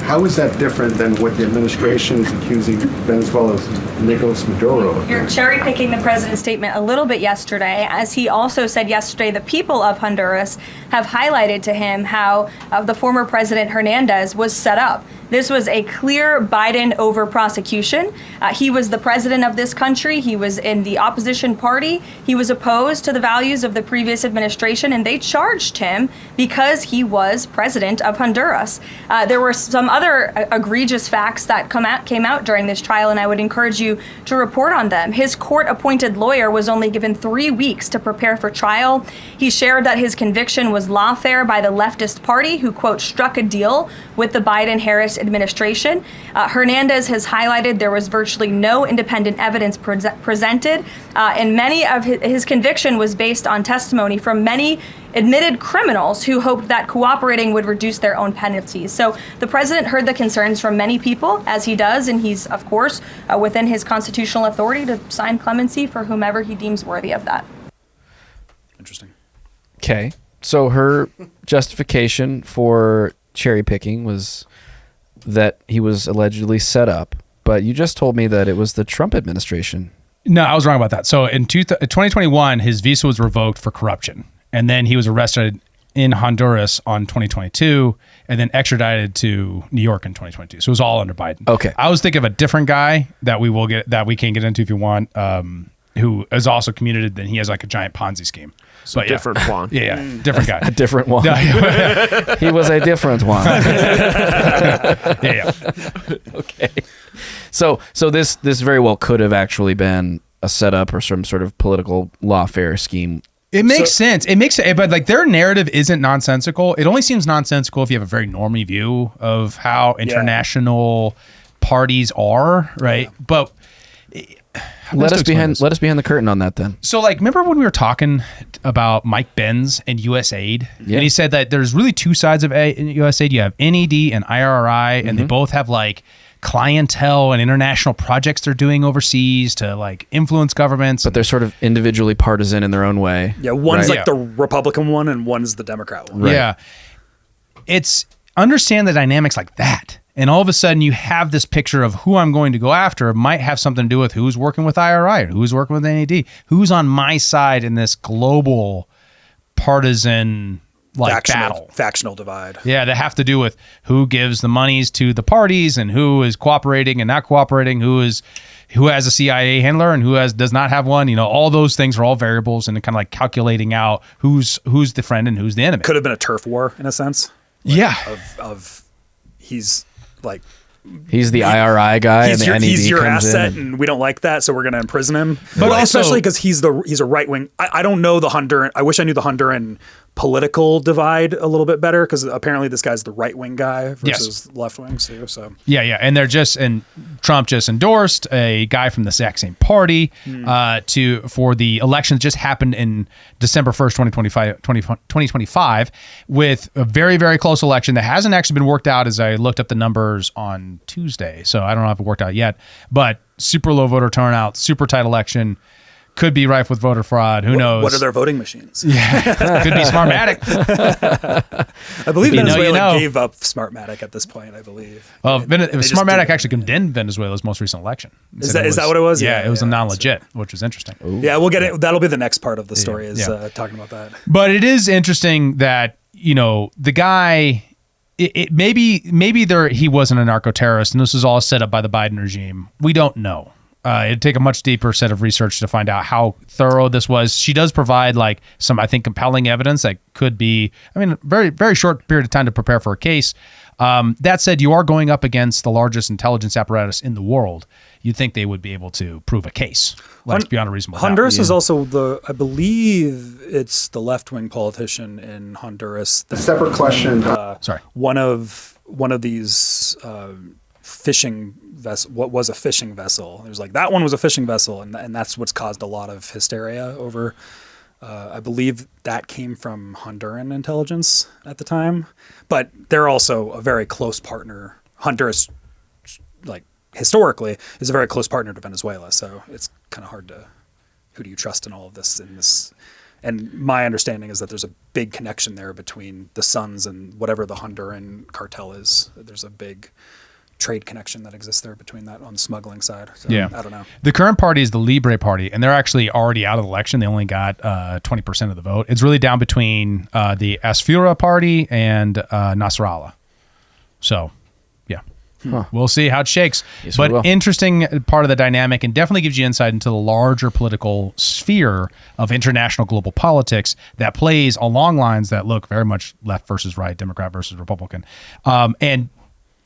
How is that different than what the administration is accusing Venezuela's Nicolas Maduro of? You're cherry picking the president's statement a little bit yesterday, as he also said yesterday the people of Honduras have highlighted to him how the former president Hernandez was set up. This was a clear Biden over prosecution. He was the president of this country. He was in the opposition party. He was opposed to the values of the previous administration, and they charged him because he was president of Honduras. There were some other egregious facts that came out during this trial, and I would encourage you to report on them. His court-appointed lawyer was only given 3 weeks to prepare for trial. He shared that his conviction was lawfare by the leftist party, who, quote, struck a deal with the Biden-Harris administration. Hernandez has highlighted there was virtually no independent evidence presented, and many of his conviction was based on testimony from many admitted criminals who hoped that cooperating would reduce their own penalties. So the president heard the concerns from many people, as he does, and he's, of course, within his constitutional authority to sign clemency for whomever he deems worthy of that. Interesting. Okay. So her justification for cherry picking was that he was allegedly set up, but you just told me that it was the Trump administration. No, I was wrong about that. So in 2021, his visa was revoked for corruption, and then he was arrested in Honduras on 2022, and then extradited to New York in 2022. So it was all under Biden. Okay. I was thinking of a different guy that we can get into if you want, who is also committed. Then he has like a giant Ponzi scheme. So different Juan. Yeah, different guy. A different one. He was a different one. yeah. Okay. So this very well could have actually been a setup or some sort of political lawfare scheme. It makes sense. It makes it, but like their narrative isn't nonsensical. It only seems nonsensical if you have a very normie view of how international parties are, right? Yeah. But let us behind the curtain on that then. So like, remember when we were talking about Mike Benz and USAID? Yeah. And he said that there's really two sides of USAID. You have NED and IRRI, and they both have like clientele and international projects they're doing overseas to like influence governments. But they're sort of individually partisan in their own way. Yeah, one's like the Republican one and one's the Democrat one. Right. Yeah. It's understand the dynamics like that. And all of a sudden you have this picture of who I'm going to go after. It might have something to do with who's working with IRI, or who's working with NAD, who's on my side in this global partisan factional divide. Yeah, that have to do with who gives the monies to the parties and who is cooperating and not cooperating, who has a CIA handler and who does not have one. You know, all those things are all variables, and kind of like calculating out who's the friend and who's the enemy. Could have been a turf war in a sense. Yeah. Of he's like he's the IRI guy, and the NED he's your comes asset, in and we don't like that, so we're going to imprison him. But also, especially because he's a right wing. I don't know the Honduran. I wish I knew the Honduran political divide a little bit better, because apparently this guy's the right wing guy versus left wing too. So yeah, and Trump just endorsed a guy from the exact same party for the election that just happened in December 1st, 2025, with a very, very close election that hasn't actually been worked out, as I looked up the numbers on Tuesday. So I don't know if it worked out yet, but super low voter turnout, super tight election. Could be rife with voter fraud. Who knows? What are their voting machines? Yeah, could be Smartmatic. I believe Venezuela gave up Smartmatic at this point. I believe. Well, Smartmatic actually condemned Venezuela's most recent election. Is that what it was? Yeah, it was a non-legit, which was interesting. Ooh. Yeah, we'll get it. That'll be the next part of the story. Talking about that. But it is interesting that the guy. Maybe he wasn't a narco-terrorist, and this was all set up by the Biden regime. We don't know. It'd take a much deeper set of research to find out how thorough this was. She does provide like some, I think, compelling evidence that could be, very, very short period of time to prepare for a case. That said, you are going up against the largest intelligence apparatus in the world. You'd think they would be able to prove a case. Beyond a reasonable doubt. Honduras is also I believe it's the left-wing politician in Honduras. A separate question. Sorry. One of these fishing vessel, what was a fishing vessel. There's like, that one was a fishing vessel, and that's what's caused a lot of hysteria over. I believe that came from Honduran intelligence at the time, but they're also a very close partner. Honduras, like historically, is a very close partner to Venezuela, so it's kind of hard to, who do you trust in all of this? And my understanding is that there's a big connection there between the Sons and whatever the Honduran cartel is. There's a big trade connection that exists there between that on the smuggling side. So, yeah. I don't know. The current party is the Libre Party, and they're actually already out of the election. They only got 20% of the vote. It's really down between the Asfura Party and Nasrallah. So, yeah. We'll see how it shakes. Yes, but interesting part of the dynamic, and definitely gives you insight into the larger political sphere of international global politics that plays along lines that look very much left versus right, Democrat versus Republican. And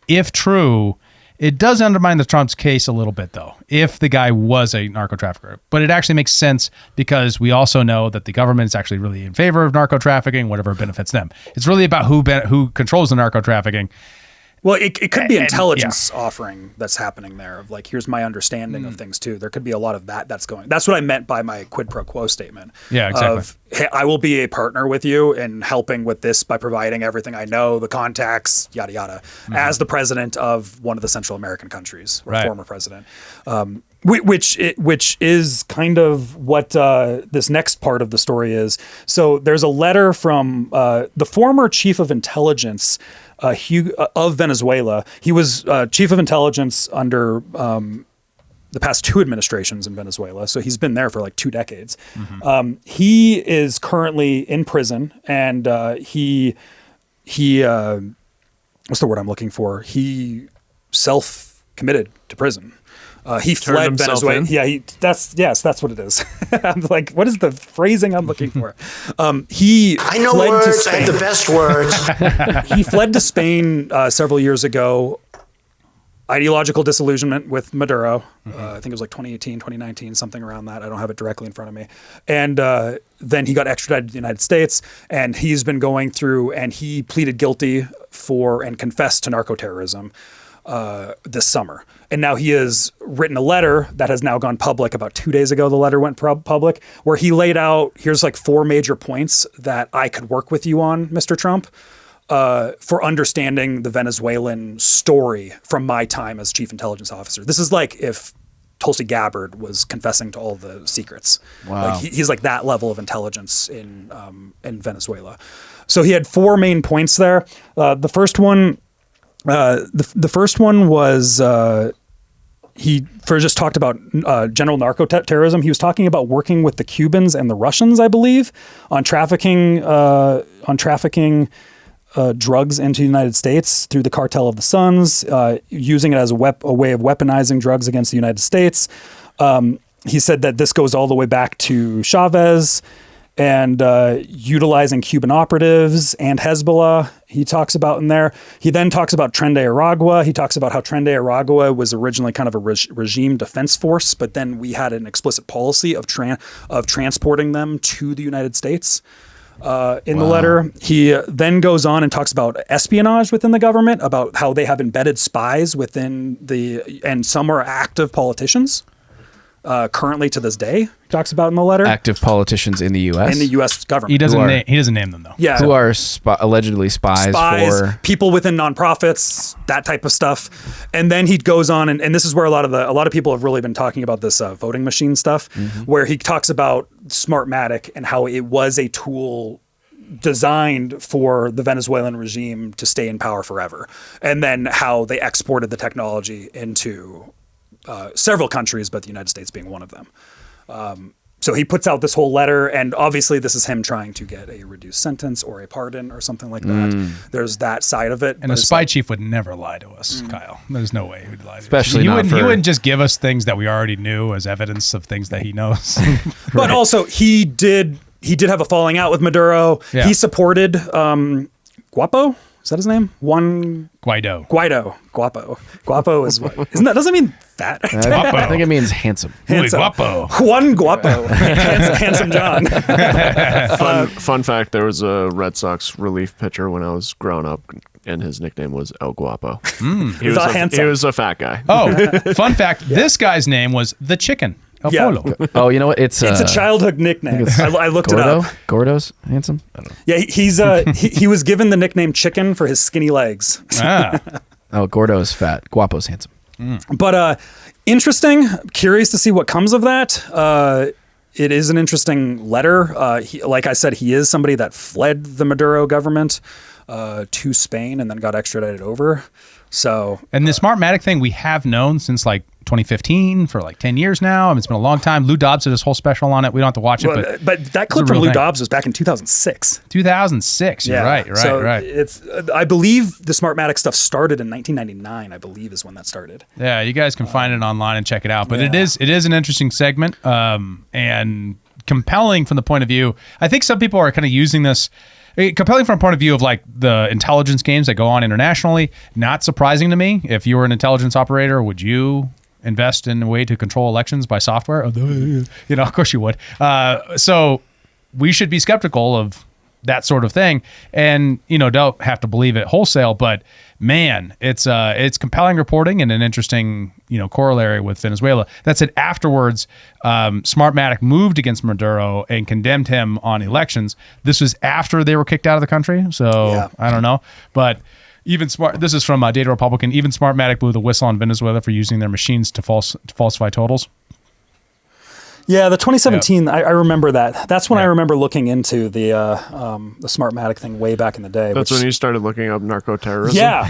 if true, it does undermine the Trump's case a little bit, though, if the guy was a narco trafficker. But it actually makes sense, because we also know that the government is actually really in favor of narco trafficking, whatever benefits them. It's really about who controls the narco trafficking. Well, it could be intelligence offering that's happening there, of like, here's my understanding of things too. There could be a lot of that's going. That's what I meant by my quid pro quo statement. Yeah, exactly. Of, hey, I will be a partner with you in helping with this by providing everything I know, the contacts, yada yada, as the president of one of the Central American countries, or former president. Which is kind of what this next part of the story is. So there's a letter from the former chief of intelligence of Venezuela. He was chief of intelligence under the past 2 administrations in Venezuela. So he's been there for like 2 decades. He is currently in prison, and he what's the word I'm looking for? He self-committed to prison. He fled Venezuela. Yeah, that's what it is. I'm like, what is the phrasing I'm looking for? I know words. I have the best words. He fled to Spain several years ago. Ideological disillusionment with Maduro. I think it was like 2018, 2019, something around that. I don't have it directly in front of me. And then he got extradited to the United States, and he's been going through, and he pleaded guilty for and confessed to narco-terrorism this summer. And now he has written a letter that has now gone public. About 2 days ago, the letter went public, where he laid out, here's like 4 major points that I could work with you on, Mr. Trump, for understanding the Venezuelan story from my time as chief intelligence officer. This is like if Tulsi Gabbard was confessing to all the secrets. Wow. Like he's like that level of intelligence in Venezuela. So he had 4 main points there. The first one was he first just talked about general narco-terrorism. He was talking about working with the Cubans and the Russians, I believe, on trafficking drugs into the United States through the Cartel of the Suns, using it as a way of weaponizing drugs against the United States. He said that this goes all the way back to Chavez and utilizing Cuban operatives and Hezbollah. He talks about in there. He then talks about Tren de Aragua. He talks about how Tren de Aragua was originally kind of a regime defense force, but then we had an explicit policy of transporting them to the United States. In the letter, he then goes on and talks about espionage within the government, about how they have embedded spies within and some are active politicians. Currently to this day, he talks about in the letter. Active politicians in the U.S.? In the U.S. government. He doesn't name them, though. Yeah. Who are allegedly spies for... people within nonprofits, that type of stuff. And then he goes on, and this is where a lot of people have really been talking about this voting machine stuff, where he talks about Smartmatic and how it was a tool designed for the Venezuelan regime to stay in power forever. And then how they exported the technology into... several countries, but the United States being one of them. So he puts out this whole letter, and obviously this is him trying to get a reduced sentence or a pardon or something like that. There's that side of it. And a spy chief would never lie to us, Kyle. There's no way he would lie to us. Especially he wouldn't just give us things that we already knew as evidence of things that he knows. But also he did have a falling out with Maduro. Yeah. He supported Guapo. Is that his name? Guaido. Guapo is what? Doesn't it mean fat? I think it means handsome. Guapo. Juan Guapo. handsome John. Fun fact, there was a Red Sox relief pitcher when I was growing up, and his nickname was El Guapo. He was a fat guy. Oh, fun fact, this guy's name was The Chicken. Polo. Oh, you know what? It's a childhood nickname. I looked Gordo? it up. Gordo's handsome? I don't know. Yeah, he was given the nickname Chicken for his skinny legs. Oh, Gordo's fat. Guapo's handsome. But interesting. Curious to see what comes of that. It is an interesting letter. Like I said, he is somebody that fled the Maduro government to Spain and then got extradited over. So, and the Smartmatic thing we have known since like 2015 for like 10 years now. I mean, it's been a long time. Lou Dobbs did his whole special on it. We don't have to watch it, but that clip from Lou Dobbs was back in 2006. 2006. You're right. It's I believe the Smartmatic stuff started in 1999. I believe is when that started. Yeah, you guys can find it online and check it out. But it is an interesting segment and compelling from the point of view. I think some people are kind of using this. Compelling from a point of view of like the intelligence games that go on internationally. Not surprising to me. If you were an intelligence operator, would you invest in a way to control elections by software? You know, of course you would. So we should be skeptical of that sort of thing, and don't have to believe it wholesale. But man, it's compelling reporting and an interesting corollary with Venezuela. That said, afterwards, Smartmatic moved against Maduro and condemned him on elections. This was after they were kicked out of the country, so I don't know, but Even Smart. This is from Data Republican. Even Smartmatic blew the whistle on Venezuela for using their machines to falsify totals. Yeah, the 2017. Yep. I remember that. That's when I remember looking into the Smartmatic thing way back in the day. That's when you started looking up narco-terrorism? Yeah,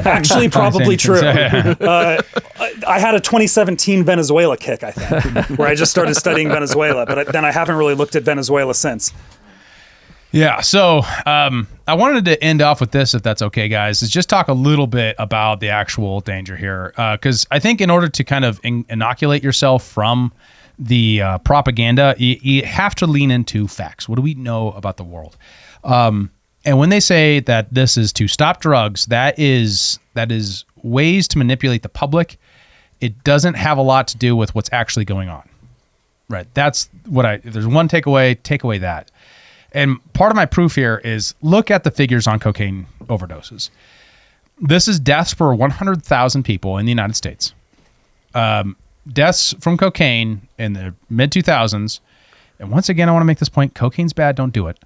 actually probably true. I had a 2017 Venezuela kick, I think, where I just started studying Venezuela, but then I haven't really looked at Venezuela since. Yeah, so I wanted to end off with this, if that's okay, guys, is just talk a little bit about the actual danger here. Because I think in order to kind of inoculate yourself from the propaganda, you have to lean into facts. What do we know about the world? And when they say that this is to stop drugs, that is ways to manipulate the public. It doesn't have a lot to do with what's actually going on. Right. That's what if there's one takeaway, take away that. And part of my proof here is look at the figures on cocaine overdoses. This is deaths per 100,000 people in the United States. Deaths from cocaine in the mid-2000s, and once again, I want to make this point, cocaine's bad, don't do it,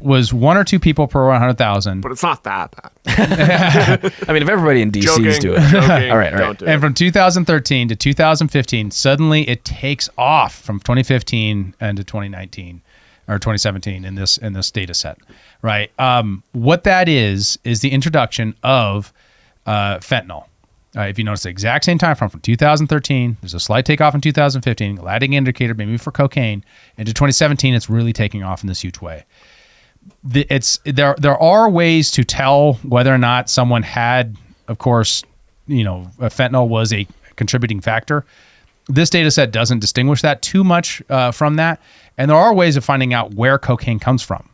was 1 or 2 people per 100,000. But it's not that bad. I mean, if everybody in DC is doing it. All right. And from 2013 to 2015, suddenly it takes off from 2015 and to 2019. Or 2017 in this data set, right? What that is the introduction of fentanyl. If you notice the exact same time from 2013, there's a slight takeoff in 2015, lagging indicator maybe for cocaine. Into 2017, it's really taking off in this huge way. There are ways to tell whether or not someone had, of course, fentanyl was a contributing factor. This data set doesn't distinguish that too much from that. And there are ways of finding out where cocaine comes from.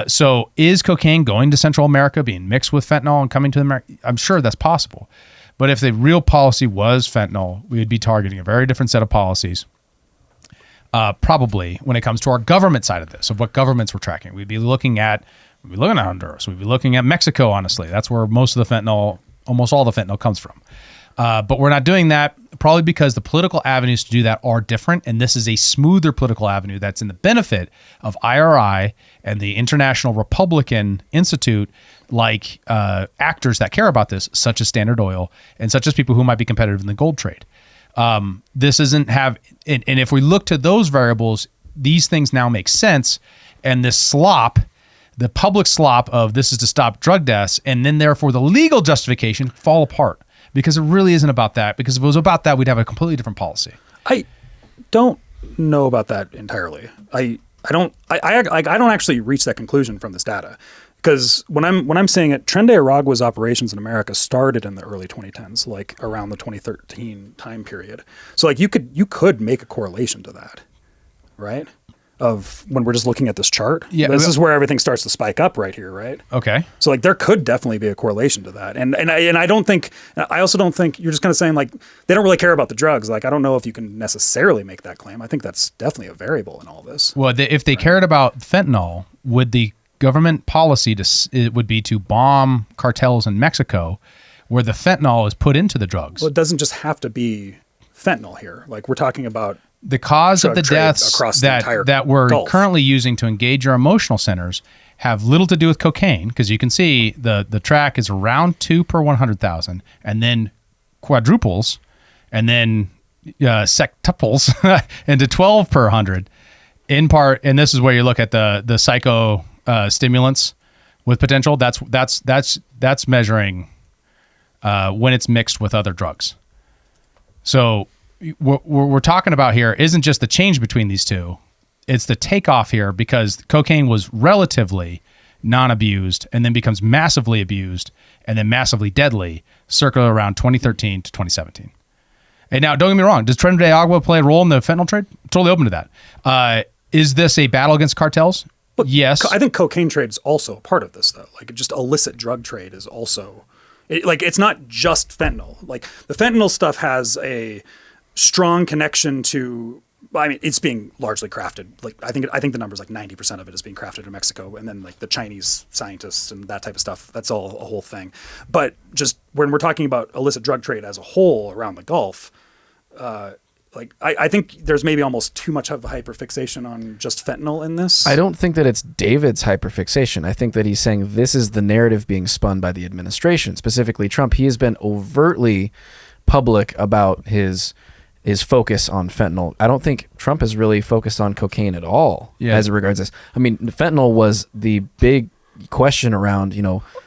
So is cocaine going to Central America, being mixed with fentanyl and coming to America? I'm sure that's possible. But if the real policy was fentanyl, we would be targeting a very different set of policies. Probably when it comes to our government side of this, of what governments we're tracking. We'd be looking at Honduras. We'd be looking at Mexico, honestly. That's where most of the fentanyl, almost all the fentanyl comes from. But we're not doing that probably because the political avenues to do that are different. And this is a smoother political avenue that's in the benefit of IRI and the International Republican Institute, like actors that care about this, such as Standard Oil and such as people who might be competitive in the gold trade. This doesn't have, and if we look to those variables, these things now make sense. And this slop, the public slop of this is to stop drug deaths, and then therefore the legal justification fall apart. Because it really isn't about that. Because if it was about that, we'd have a completely different policy. I don't know about that entirely. I don't actually reach that conclusion from this data. Because when I'm saying it, Tren de Aragua's operations in America started in the early 2010s, like around the 2013 time period. So like you could make a correlation to that, right? Of when we're just looking at this chart. Yeah, this is where everything starts to spike up right here, right? Okay. So like there could definitely be a correlation to that. And I also don't think you're just kind of saying like they don't really care about the drugs. Like I don't know if you can necessarily make that claim. I think that's definitely a variable in all this. Well, if they cared about fentanyl, would the government policy it would be to bomb cartels in Mexico where the fentanyl is put into the drugs? Well, it doesn't just have to be fentanyl here. Like we're talking about the cause of the deaths that we're currently using to engage our emotional centers have little to do with cocaine, because you can see the track is around 2 per 100,000 and then quadruples and then sextuples into 12 per 100 in part. And this is where you look at the psycho stimulants with potential. That's measuring when it's mixed with other drugs. So what we're talking about here isn't just the change between these two. It's the takeoff here, because cocaine was relatively non-abused and then becomes massively abused and then massively deadly circa around 2013 to 2017. And now, don't get me wrong, does Tren de Agua play a role in the fentanyl trade? Totally open to that. Is this a battle against cartels? Look, yes. I think cocaine trade is also a part of this, though. Like, just illicit drug trade is also... it's not just fentanyl. Like, the fentanyl stuff has a strong connection to... I mean, it's being largely crafted. Like, I think the number's like 90% of it is being crafted in Mexico, and then like the Chinese scientists and that type of stuff. That's all a whole thing. But just when we're talking about illicit drug trade as a whole around the Gulf, I think there's maybe almost too much of a hyperfixation on just fentanyl in this. I don't think that it's David's hyperfixation. I think that he's saying this is the narrative being spun by the administration, specifically Trump. He has been overtly public about his focus on fentanyl. I don't think Trump has really focused on cocaine at all as it regards this. I mean, fentanyl was the big question around,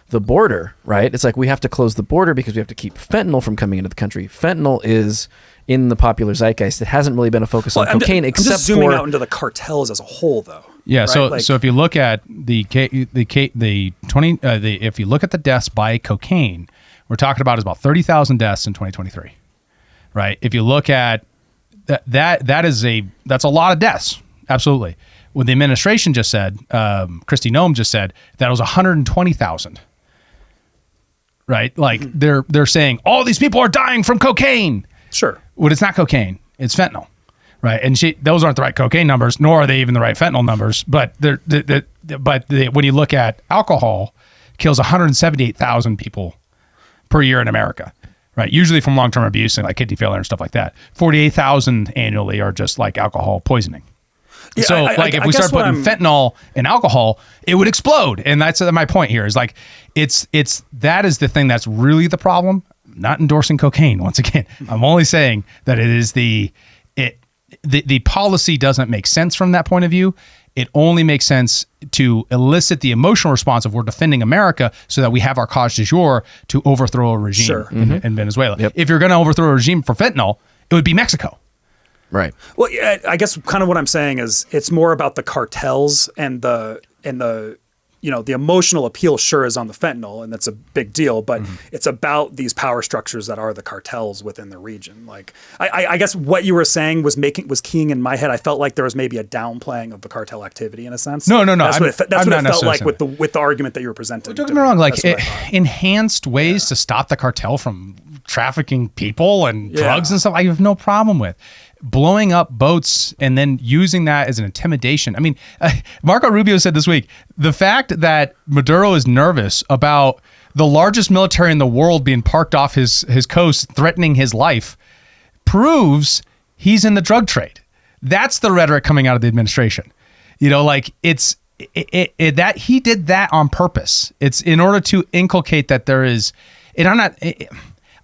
the border, right? It's like we have to close the border because we have to keep fentanyl from coming into the country. Fentanyl is in the popular zeitgeist. It hasn't really been a focus on cocaine, except I'm just zooming out into the cartels as a whole, though. Yeah. Right? So if you look at if you look at the deaths by cocaine, we're talking about is about 30,000 deaths in 2023, right? If you look at that's a lot of deaths. Absolutely. What the administration just said, Kristi Noem just said that it was 120,000. Right? Like they're saying all these people are dying from cocaine. Sure. Well, it's not cocaine. It's fentanyl. Right? And those aren't the right cocaine numbers, nor are they even the right fentanyl numbers. But when you look at alcohol, kills 178,000 people per year in America. Right? Usually from long-term abuse and like kidney failure and stuff like that. 48,000 annually are just like alcohol poisoning. Yeah, so if we start putting fentanyl in alcohol, it would explode. And that's my point here is like, that is the thing that's really the problem. I'm not endorsing cocaine. Once again, I'm only saying that it is the policy doesn't make sense from that point of view. It only makes sense to elicit the emotional response of we're defending America so that we have our cause du jour to overthrow a regime in Venezuela. Yep. If you're going to overthrow a regime for fentanyl, it would be Mexico. Right. Well, yeah, I guess kind of what I'm saying is it's more about the cartels and the the emotional appeal sure is on the fentanyl, and that's a big deal, but it's about these power structures that are the cartels within the region. Like I guess what you were saying was keying in my head. I felt like there was maybe a downplaying of the cartel activity in a sense. No. That's what it felt like with the argument that you were presenting. Don't get me wrong, like enhanced ways to stop the cartel from trafficking people and drugs and stuff, I have no problem with. Blowing up boats and then using that as an intimidation. I mean, Marco Rubio said this week, the fact that Maduro is nervous about the largest military in the world being parked off his coast, threatening his life, proves he's in the drug trade. That's the rhetoric coming out of the administration. It's that he did that on purpose. It's in order to inculcate that there is, and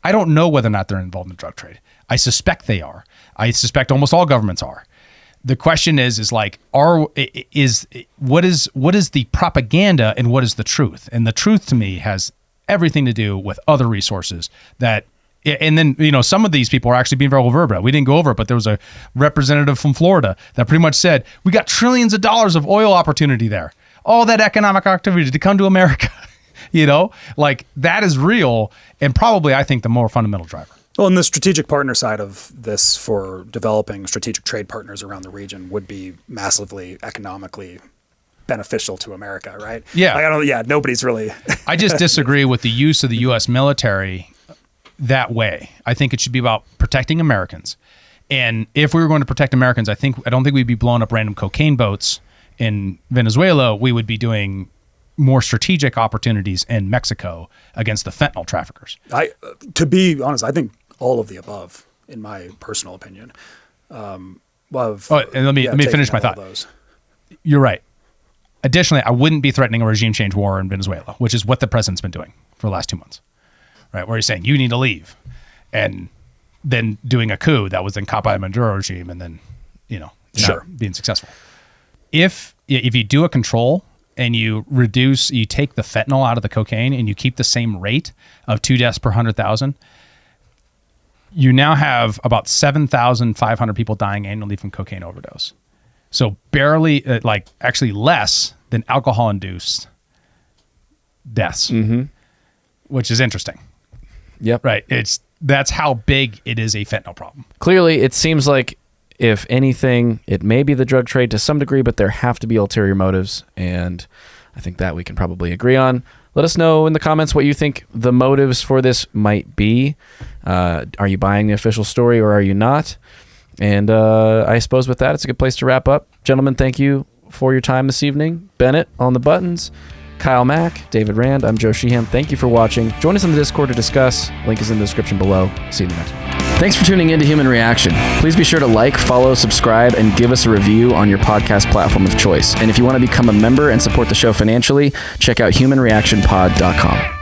I don't know whether or not they're involved in the drug trade. I suspect they are. I suspect almost all governments are. The question is what is the propaganda and what is the truth? And the truth to me has everything to do with other resources that, and then, some of these people are actually being very overt. We didn't go over it, but there was a representative from Florida that pretty much said, we got trillions of dollars of oil opportunity there. All that economic activity to come to America, that is real. And probably, I think, the more fundamental driver. Well, and the strategic partner side of this for developing strategic trade partners around the region would be massively economically beneficial to America, right? Yeah. Nobody's really. I just disagree with the use of the U.S. military that way. I think it should be about protecting Americans. And if we were going to protect Americans, I don't think we'd be blowing up random cocaine boats in Venezuela. We would be doing more strategic opportunities in Mexico against the fentanyl traffickers. To be honest, I think all of the above, in my personal opinion. And let me finish my thought. You're right. Additionally, I wouldn't be threatening a regime change war in Venezuela, which is what the president's been doing for the last 2 months, right? Where he's saying you need to leave, and then doing a coup that was then caught by the Maduro regime, and then not being successful. If you do a control and you take the fentanyl out of the cocaine and you keep the same rate of 2 deaths per 100,000. You now have about 7,500 people dying annually from cocaine overdose. So barely, actually less than alcohol-induced deaths, which is interesting. Yep. Right. That's how big it is a fentanyl problem. Clearly, it seems like, if anything, it may be the drug trade to some degree, but there have to be ulterior motives, and I think that we can probably agree on. Let us know in the comments what you think the motives for this might be. Are you buying the official story or are you not? And I suppose with that, it's a good place to wrap up. Gentlemen, thank you for your time this evening. Bennett on the buttons, Kyle Mack, David Rand, I'm Joe Sheehan. Thank you for watching. Join us in the Discord to discuss. Link is in the description below. See you in the next one. Thanks for tuning in to Human Reaction. Please be sure to like, follow, subscribe, and give us a review on your podcast platform of choice. And if you want to become a member and support the show financially, check out humanreactionpod.com.